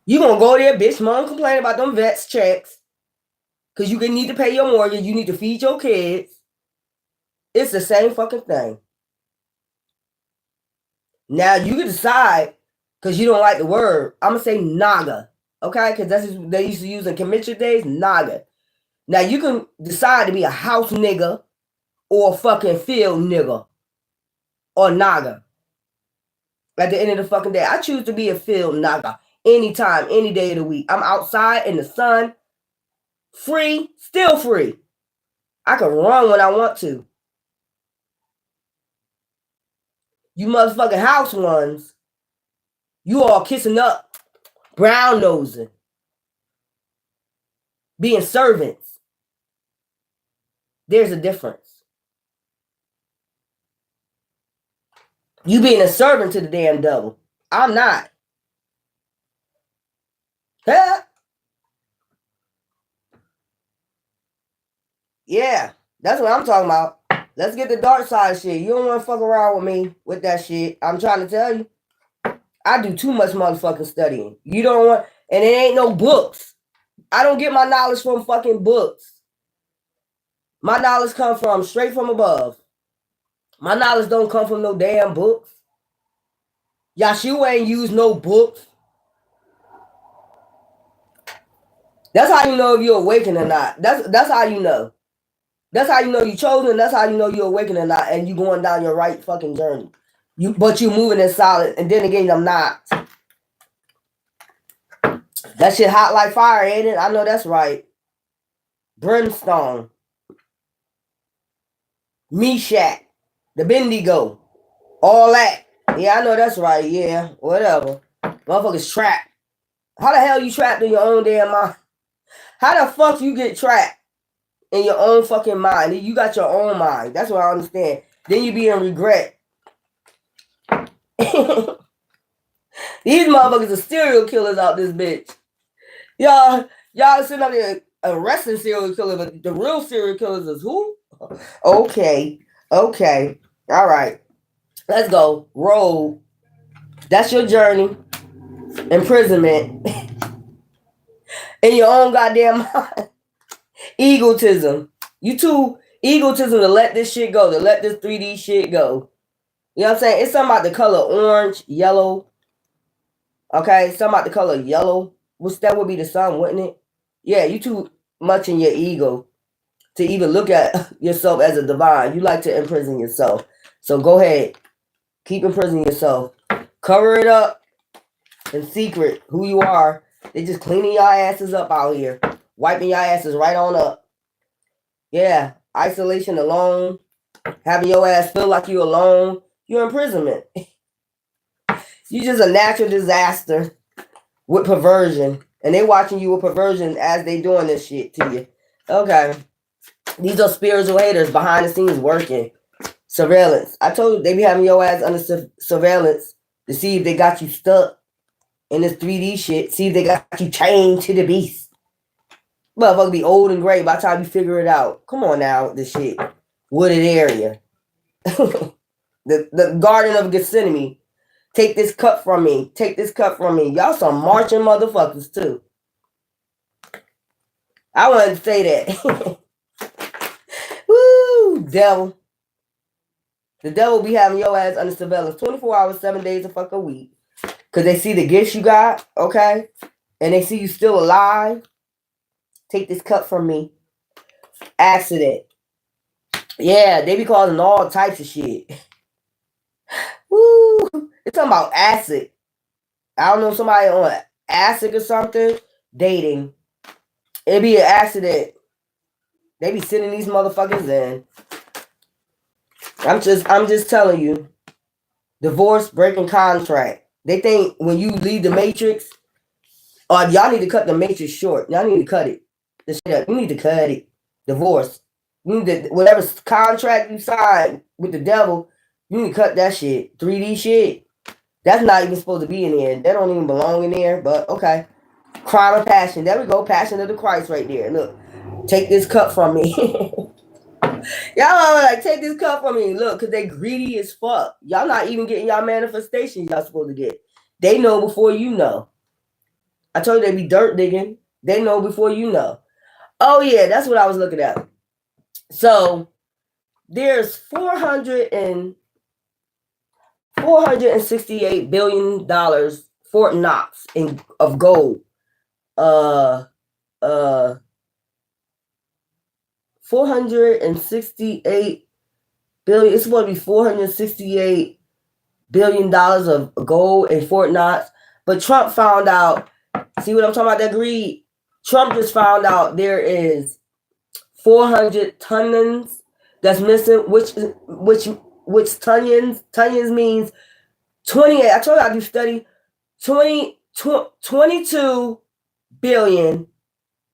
You gonna go there, bitch, mom, complain about them vets checks. Because you need to pay your mortgage. You need to feed your kids. It's the same fucking thing. Now, you can decide, because you don't like the word, I'm going to say naga. Okay? Because that's what they used to use in convention days, naga. Now, you can decide to be a house nigga or a fucking field nigga or naga. At the end of the fucking day, I choose to be a field naga anytime, any day of the week. I'm outside in the sun, free, still free. I can run when I want to. You motherfucking house ones, you all kissing up, brown nosing, being servants. There's a difference. You being a servant to the damn devil. I'm not. Huh? Yeah, that's what I'm talking about. Let's get the dark side shit. You don't want to fuck around with me with that shit. I'm trying to tell you. I do too much motherfucking studying. You don't want, and it ain't no books. I don't get my knowledge from fucking books. My knowledge comes from straight from above. My knowledge don't come from no damn books. Yahshua ain't used no books. That's how you know if you're awakened or not. That's how you know. That's how you know you chosen. That's how you know you're awakening and you going down your right fucking journey. But you moving in solid. And then again, I'm not. That shit hot like fire, ain't it? I know that's right. Brimstone. Meshach. The Bendigo. All that. Yeah, I know that's right. Yeah, whatever. Motherfuckers trapped. How the hell you trapped in your own damn mind? How the fuck you get trapped in your own fucking mind? You got your own mind. That's what I understand. Then you be in regret. These motherfuckers are serial killers out this bitch. Y'all sitting up there arresting serial killers, but the real serial killers is who? Okay. All right. Let's go. Roll. That's your journey. Imprisonment. In your own goddamn mind. Egotism. You too egotism to let this shit go, to let this 3D shit go. You know what I'm saying? It's something about the color orange, yellow. Okay, something about the color yellow. That would be the sun, wouldn't it? Yeah, you too much in your ego to even look at yourself as a divine. You like to imprison yourself. So go ahead. Keep imprisoning yourself. Cover it up in secret who you are. They just cleaning your asses up out here. Wiping your asses right on up. Yeah. Isolation, alone. Having your ass feel like you're alone. You're imprisonment. You just a natural disaster with perversion. And they watching you with perversion as they doing this shit to you. Okay. These are spiritual haters behind the scenes working. Surveillance. I told you they be having your ass under surveillance to see if they got you stuck in this 3D shit. See if they got you chained to the beast. Motherfucker be old and gray by the time you figure it out. Come on now with this shit. Wooded area. the Garden of Gethsemane. Take this cup from me. Take this cup from me. Y'all some marching motherfuckers too. I wanted to say that. Woo, devil. The devil be having your ass under surveillance 24 hours, 7 days a fucking week. Because they see the gifts you got, okay? And they see you still alive. Take this cup from me. Accident. Yeah, they be causing all types of shit. Woo. It's talking about acid. I don't know, somebody on acid or something. Dating. It be an accident. They be sending these motherfuckers in. I'm just telling you. Divorce, breaking contract. They think when you leave the matrix, y'all need to cut the matrix short. Y'all need to cut it. You need to cut it. Divorce. You need to, whatever contract you signed with the devil, you need to cut that shit. 3D shit. That's not even supposed to be in there. That don't even belong in there, but okay. Crime of passion. There we go. Passion of the Christ right there. Look. Take this cup from me. Y'all are like, take this cup from me. Look, because they greedy as fuck. Y'all not even getting y'all manifestations y'all supposed to get. They know before you know. I told you they be dirt digging. They know before you know. Oh, yeah, that's what I was looking at. So, there's $468 billion Fort Knox of gold. 468 billion. It's supposed to be $468 billion of gold in Fort Knox. But Trump found out. See what I'm talking about? That greed. Trump just found out there is 400 tons that's missing. Which tons means 28. I told you I do study. 22 billion.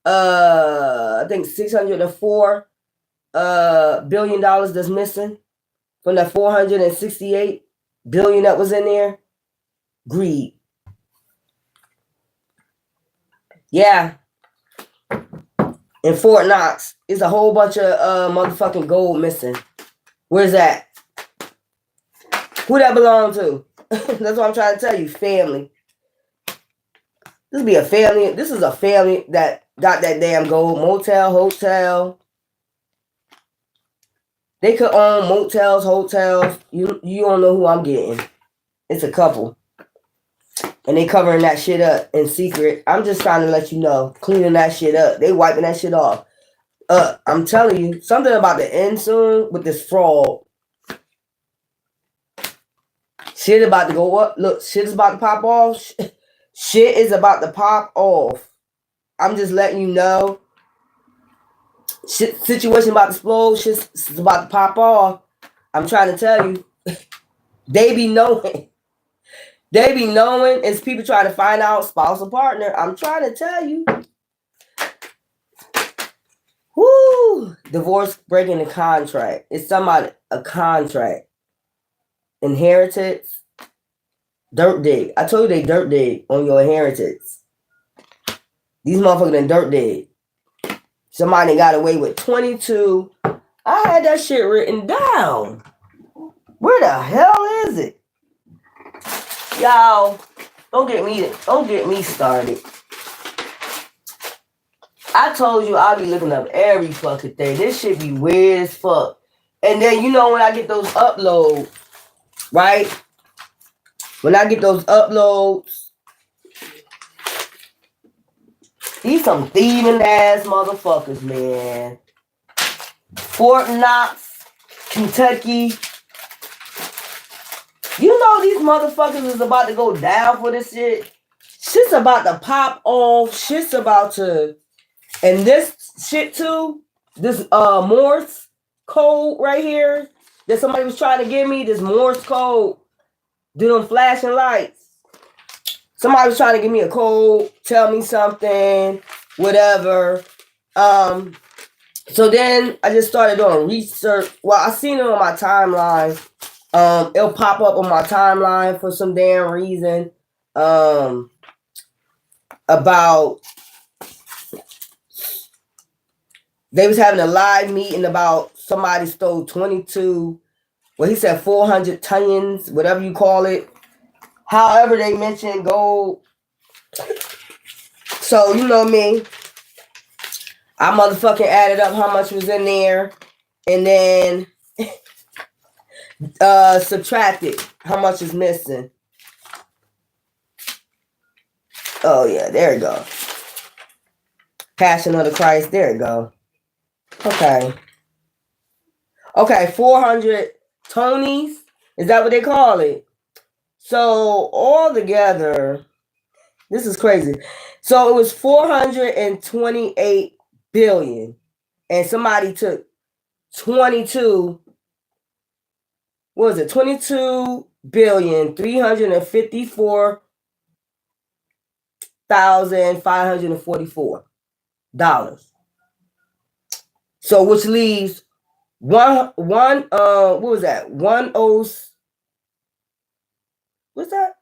I think $604 billion that's missing from that 468 billion that was in there. Greed. Yeah. In Fort Knox, it's a whole bunch of motherfucking gold missing. Where's that? Who that belong to? That's what I'm trying to tell you. Family. This be a family. This is a family that got that damn gold. Motel, hotel. They could own motels, hotels. You don't know who I'm getting. It's a couple. And they covering that shit up in secret. I'm just trying to let you know. Cleaning that shit up. They wiping that shit off. I'm telling you, something about the end soon with this fraud. Shit about to go up. Look, shit is about to pop off. Shit is about to pop off. I'm just letting you know. Shit, situation about to explode. Shit is about to pop off. I'm trying to tell you. They be knowing. They be knowing. It's people trying to find out spousal partner. I'm trying to tell you. Woo! Divorce breaking the contract. It's somebody a contract. Inheritance. Dirt dig. I told you they dirt dig on your inheritance. These motherfuckers done dirt dig. Somebody got away with 22. I had that shit written down. Where the hell is it? Y'all, don't get me started. I told you I'll be looking up every fucking thing. This shit be weird as fuck. And then you know when I get those uploads, right? When I get those uploads, these some thieving ass motherfuckers, man. Fort Knox, Kentucky. You know these motherfuckers is about to go down for this shit. Shit's about to pop off. Shit's about to... And this shit too, this Morse code right here that somebody was trying to give me, this Morse code, do them flashing lights. Somebody was trying to give me a code, tell me something, whatever. So then I just started doing research. Well, I seen it on my timeline. It'll pop up on my timeline for some damn reason. About they was having a live meeting about somebody stole 22, well, he said 400 tons, whatever you call it. However they mentioned gold. So, you know me. I motherfucking added up how much was in there. And then subtracted how much is missing. Oh, yeah, there you go. Passion of the Christ, there you go. Okay. Okay, 400 Tonys. Is that what they call it? So, all together, this is crazy. So, it was 428 billion. And somebody took 22, what was it? 22,354,544 So which leaves what was that? What's that?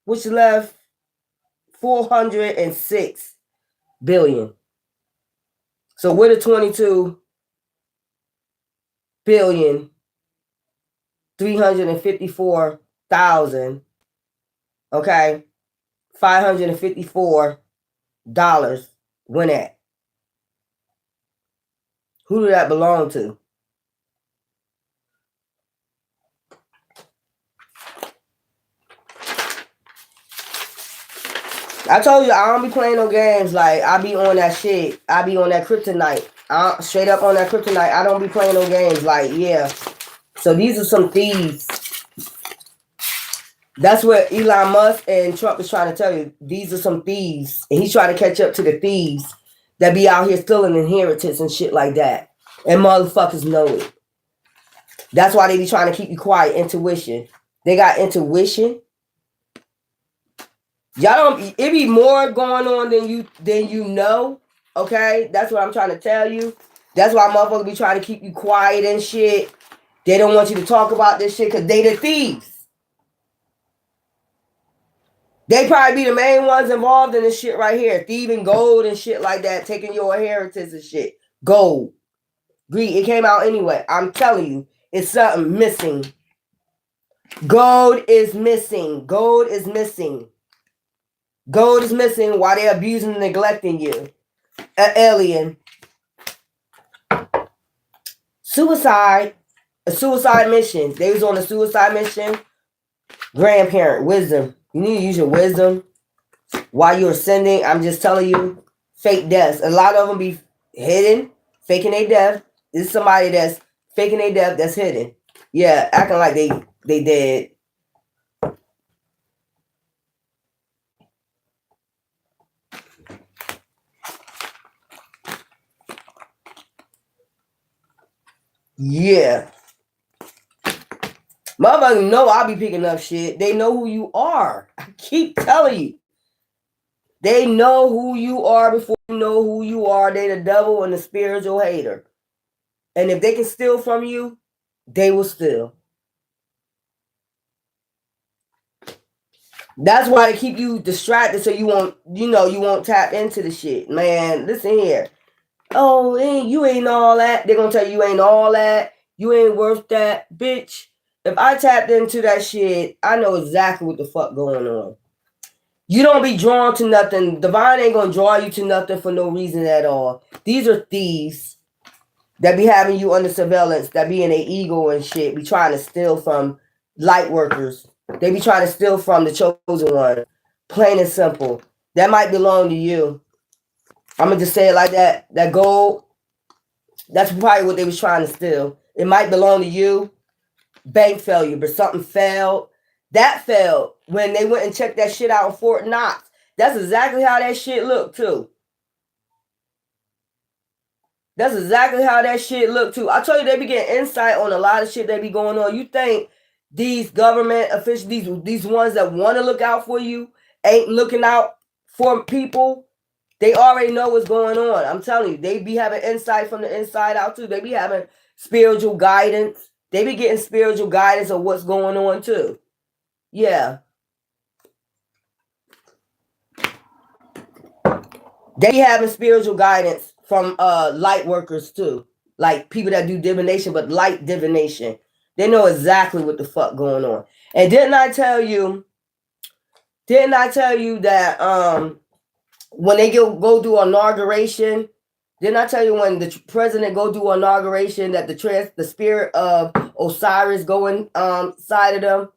Which left 406 billion. So with the 22 billion 354,000, okay, $554 went at. Who did that belong to? I told you I don't be playing no games. Like, I be on that shit. I be on that kryptonite. Straight up on that kryptonite. I don't be playing no games. Like, yeah. So these are some thieves. That's what Elon Musk and Trump is trying to tell you. These are some thieves. And he's trying to catch up to the thieves that be out here stealing inheritance and shit like that. And motherfuckers know it. That's why they be trying to keep you quiet. Intuition. They got intuition. Y'all don't. It be more going on than you know. Okay, that's what I'm trying to tell you. That's why motherfuckers be trying to keep you quiet and shit. They don't want you to talk about this shit because they the thieves. They probably be the main ones involved in this shit right here, thieving gold and shit like that, taking your inheritance and shit. Gold, greed. It came out anyway. I'm telling you, it's something missing. Gold is missing. Gold is missing. Gold is missing while they're abusing and neglecting you. An alien. Suicide. A suicide mission. They was on a suicide mission. Grandparent. Wisdom. You need to use your wisdom while you're ascending. I'm just telling you. fake deaths. A lot of them be hidden, faking their death. This is somebody that's faking their death that's hidden. Yeah, acting like they dead. Yeah. Motherfuckers know I be picking up shit. They know who you are. I keep telling you. They know who you are before you know who you are. They the devil and the spiritual hater. And if they can steal from you, they will steal. That's why they keep you distracted so you won't tap into the shit. Man, listen here. Oh, you ain't all that. They're gonna tell you ain't all that. You ain't worth that. Bitch, if I tapped into that shit, I know exactly what the fuck going on. You don't be drawn to nothing. Divine ain't gonna draw you to nothing for no reason at all. These are thieves that be having you under surveillance, that be in their ego and shit, be trying to steal from light workers. They be trying to steal from the chosen one. Plain and simple. That might belong to you. I'm gonna just say it like that. That gold, that's probably what they was trying to steal. It might belong to you. Bank failure, but something failed. That failed when they went and checked that shit out in Fort Knox. That's exactly how that shit looked too. That's exactly how that shit looked too. I told you they be getting insight on a lot of shit that be going on. You think these government officials, these ones that want to look out for you, ain't looking out for people? They already know what's going on. I'm telling you, they be having insight from the inside out too. They be having spiritual guidance. They be getting spiritual guidance of what's going on too. Yeah. They be having spiritual guidance from light workers too. Like people that do divination, but light divination. They know exactly what the fuck going on. And didn't I tell you that when they go do inauguration, didn't I tell you when the president go do inauguration that the spirit of Osiris go inside of them?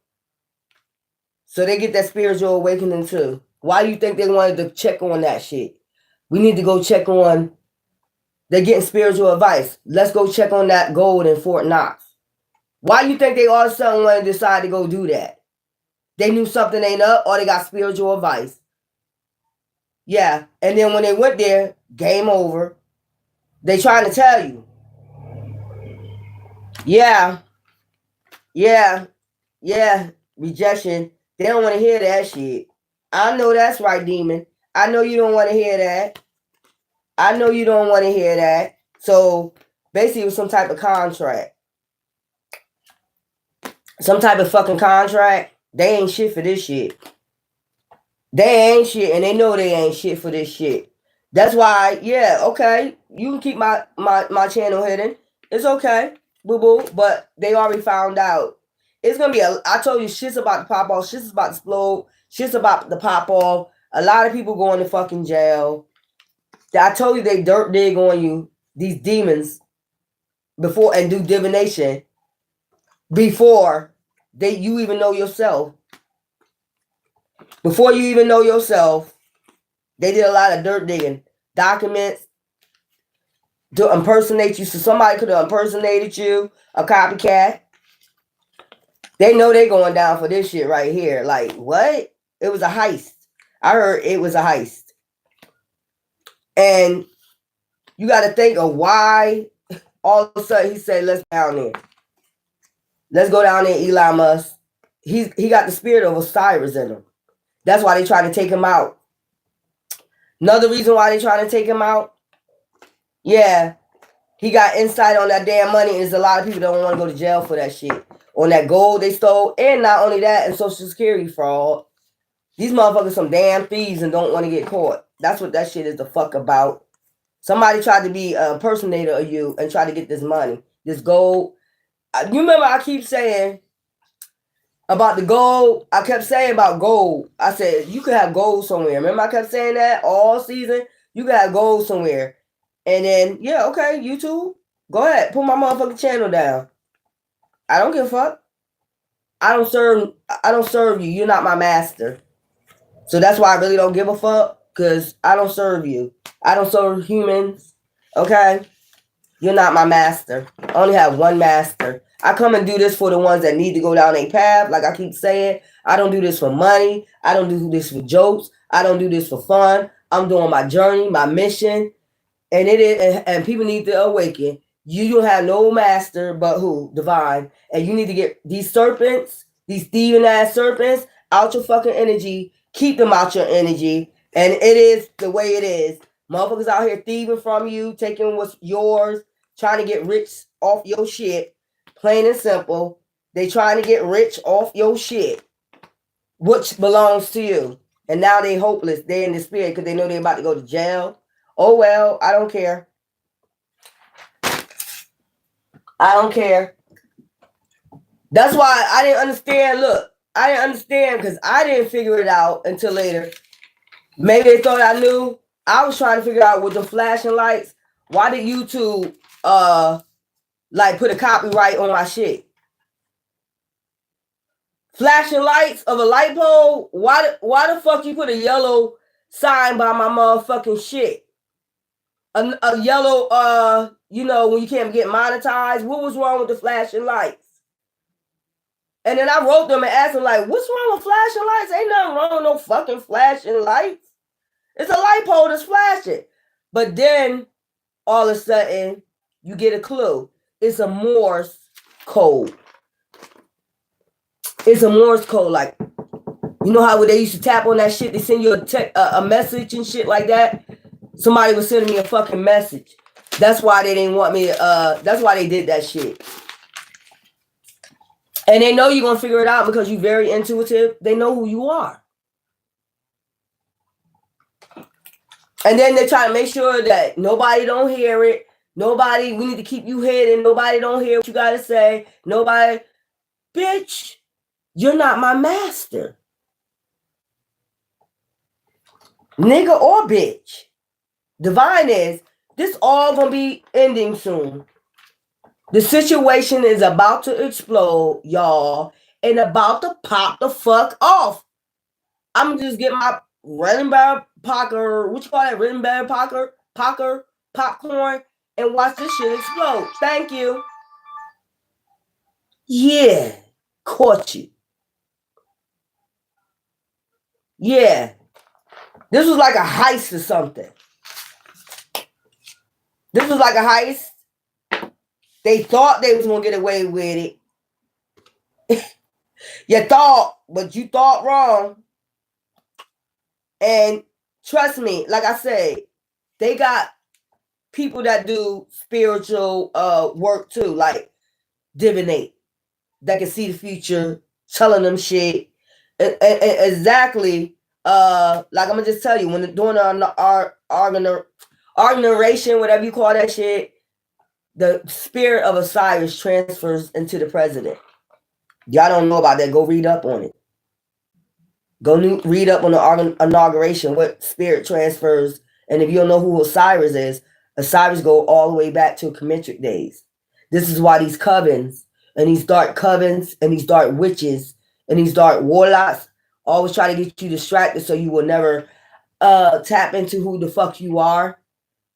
So they get that spiritual awakening too. Why do you think they wanted to check on that shit? We need to go check on. They're getting spiritual advice. Let's go check on that gold in Fort Knox. Why do you think they all of a sudden want to decide to go do that? They knew something ain't up or they got spiritual advice. Yeah. And then when they went there, game over. They trying to tell you. Yeah. Yeah. Yeah. Rejection. They don't want to hear that shit. I know that's right, demon. I know you don't want to hear that. I know you don't want to hear that. So basically it was some type of contract. Some type of fucking contract. They ain't shit for this shit. They ain't shit, and they know they ain't shit for this shit. That's why, yeah, okay, you can keep my channel hidden. It's okay, boo-boo, but they already found out. It's gonna be I told you, shit's about to pop off, shit's about to explode, shit's about to pop off. A lot of people going to fucking jail. I told you they dirt dig on you, these demons, before, and do divination before you even know yourself. Before you even know yourself, they did a lot of dirt digging. Documents to impersonate you. So somebody could have impersonated you, a copycat. They know they going down for this shit right here. Like, what? It was a heist. I heard it was a heist. And you got to think of why all of a sudden he said, let's go down there. Let's go down there, Elon Musk. He got the spirit of Osiris in him. That's why they trying to take him out. Another reason why they trying to take him out, yeah, he got insight on that damn money, and there's a lot of people that don't want to go to jail for that shit. On that gold they stole, and not only that, and Social Security fraud. These motherfuckers some damn thieves and don't want to get caught. That's what that shit is the fuck about. Somebody tried to be an impersonator of you and try to get this money, this gold. You remember I keep saying about the gold? I kept saying about gold. I said, you could have gold somewhere. Remember I kept saying that all season? You could have gold somewhere. And then, yeah, okay, YouTube, go ahead. Put my motherfucking channel down. I don't give a fuck. I don't serve you. You're not my master. So that's why I really don't give a fuck. Because I don't serve you. I don't serve humans. Okay? You're not my master. I only have one master. I come and do this for the ones that need to go down a path. Like I keep saying, I don't do this for money. I don't do this for jokes. I don't do this for fun. I'm doing my journey, my mission, and it is. And people need to awaken. You don't have no master but who? Divine. And you need to get these serpents, these thieving ass serpents, out your fucking energy. Keep them out your energy. And it is the way it is. Motherfuckers out here thieving from you, taking what's yours, trying to get rich off your shit. Plain and simple. They trying to get rich off your shit, which belongs to you. And now they hopeless. They in despair because they know they're about to go to jail. Oh well, I don't care. I don't care. That's why I didn't understand. Look, I didn't understand because I didn't figure it out until later. Maybe they thought I knew. I was trying to figure out with the flashing lights, why did YouTube like put a copyright on my shit? Flashing lights of a light pole? Why the fuck you put a yellow sign by my motherfucking shit? A yellow you know, when you can't get monetized. What was wrong with the flashing lights? And then I wrote them and asked them, like, what's wrong with flashing lights? Ain't nothing wrong with no fucking flashing lights. It's a light pole that's flashing. But then, all of a sudden, you get a clue. It's a Morse code. It's a Morse code. Like, you know how when they used to tap on that shit, they send you a message and shit like that? Somebody was sending me a fucking message. That's why they didn't want me to, that's why they did that shit. And they know you're going to figure it out because you're very intuitive. They know who you are. And then they try to make sure that nobody don't hear it. Nobody, we need to keep you hidden. Nobody don't hear what you got to say. Nobody, bitch, you're not my master. Nigga or bitch. Divine is, this all going to be ending soon. The situation is about to explode, y'all, and about to pop the fuck off. I'm just getting my Rittenberg Parker, what you call that? Rittenberg Parker popcorn, and watch this shit explode. Thank you. Yeah, caught you. Yeah, this was like a heist or something. This was like a heist. They thought they was gonna get away with it. You thought, but you thought wrong. And trust me, like I said, they got people that do spiritual work too, like divinate, that can see the future, telling them shit. Exactly. Like I'm gonna just tell you, when doing our narration, whatever you call that shit, the spirit of Osiris transfers into the president. Y'all don't know about that. Go read up on it. Go read up on the inauguration, what spirit transfers. And if you don't know who Osiris is, Osiris go all the way back to Kemetric days. This is why these covens and these dark covens and these dark witches and these dark warlocks always try to get you distracted so you will never tap into who the fuck you are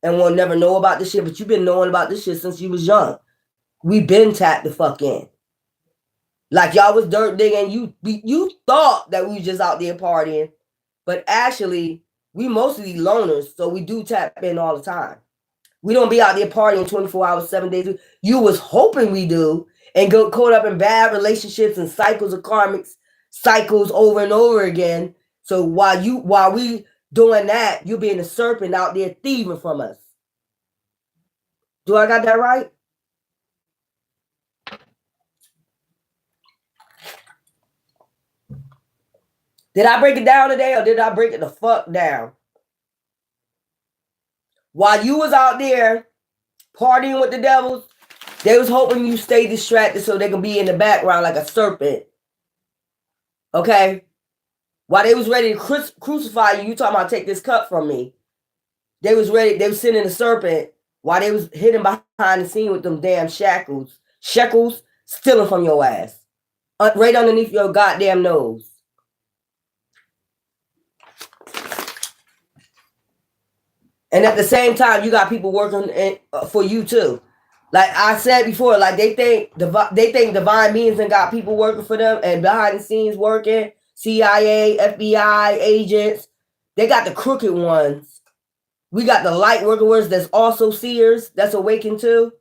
and will never know about this shit. But you've been knowing about this shit since you was young. We been tapped the fuck in. Like y'all was dirt digging. You thought that we was just out there partying, but actually we mostly loners, so we do tap in all the time. We don't be out there partying 24 hours, 7 days. You was hoping we do and go caught up in bad relationships and cycles of karmics, cycles over and over again. So while we doing that, you being a serpent out there thieving from us. Do I got that right? Did I break it down today or did I break it the fuck down? While you was out there partying with the devils, they was hoping you stay distracted so they can be in the background like a serpent. Okay? While they was ready to crucify you, talking about take this cup from me. They was ready, they was sending a serpent while they was hidden behind the scene with them damn shekels, stealing from your ass. Right underneath your goddamn nose. And at the same time, you got people working for you too. Like I said before, like they think divine beings and got people working for them and behind the scenes working. CIA, FBI agents, they got the crooked ones. We got the light workers that's also seers that's awakened too.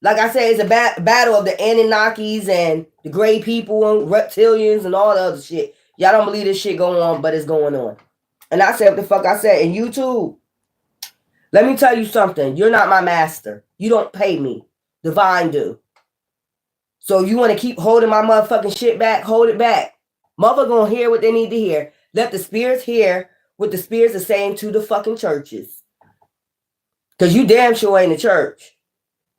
Like I said, it's a battle of the Anunnakis and the gray people and reptilians and all the other shit. Y'all don't believe this shit going on, but it's going on. And I said what the fuck I said. And YouTube, let me tell you something. You're not my master. You don't pay me. Divine do. So you want to keep holding my motherfucking shit back? Hold it back. Mother gonna hear what they need to hear. Let the spirits hear what the spirits are saying to the fucking churches. Because you damn sure ain't a church.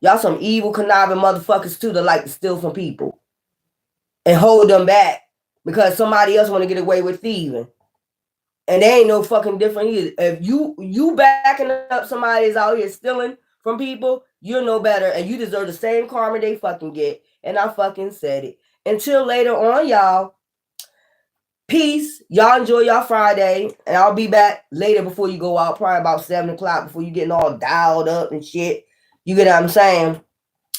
Y'all some evil, conniving motherfuckers too that like to steal from people. And hold them back. Because somebody else want to get away with thieving. And they ain't no fucking different either. If you backing up somebody that's out here stealing from people, you're no better. And you deserve the same karma they fucking get. And I fucking said it. Until later on, y'all. Peace. Y'all enjoy y'all Friday. And I'll be back later before you go out. Probably about 7 o'clock before you getting all dialed up and shit. You get what I'm saying?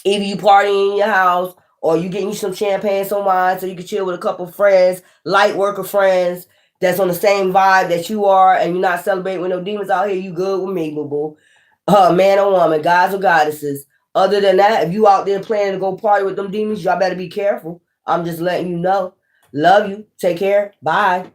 Either you partying in your house or you getting you some champagne, some wine so you can chill with a couple of friends, light worker friends that's on the same vibe that you are, and you're not celebrating with no demons out here. You good with me, boo-boo. Man or woman, gods or goddesses. Other than that, if you out there planning to go party with them demons, y'all better be careful. I'm just letting you know. Love you. Take care. Bye.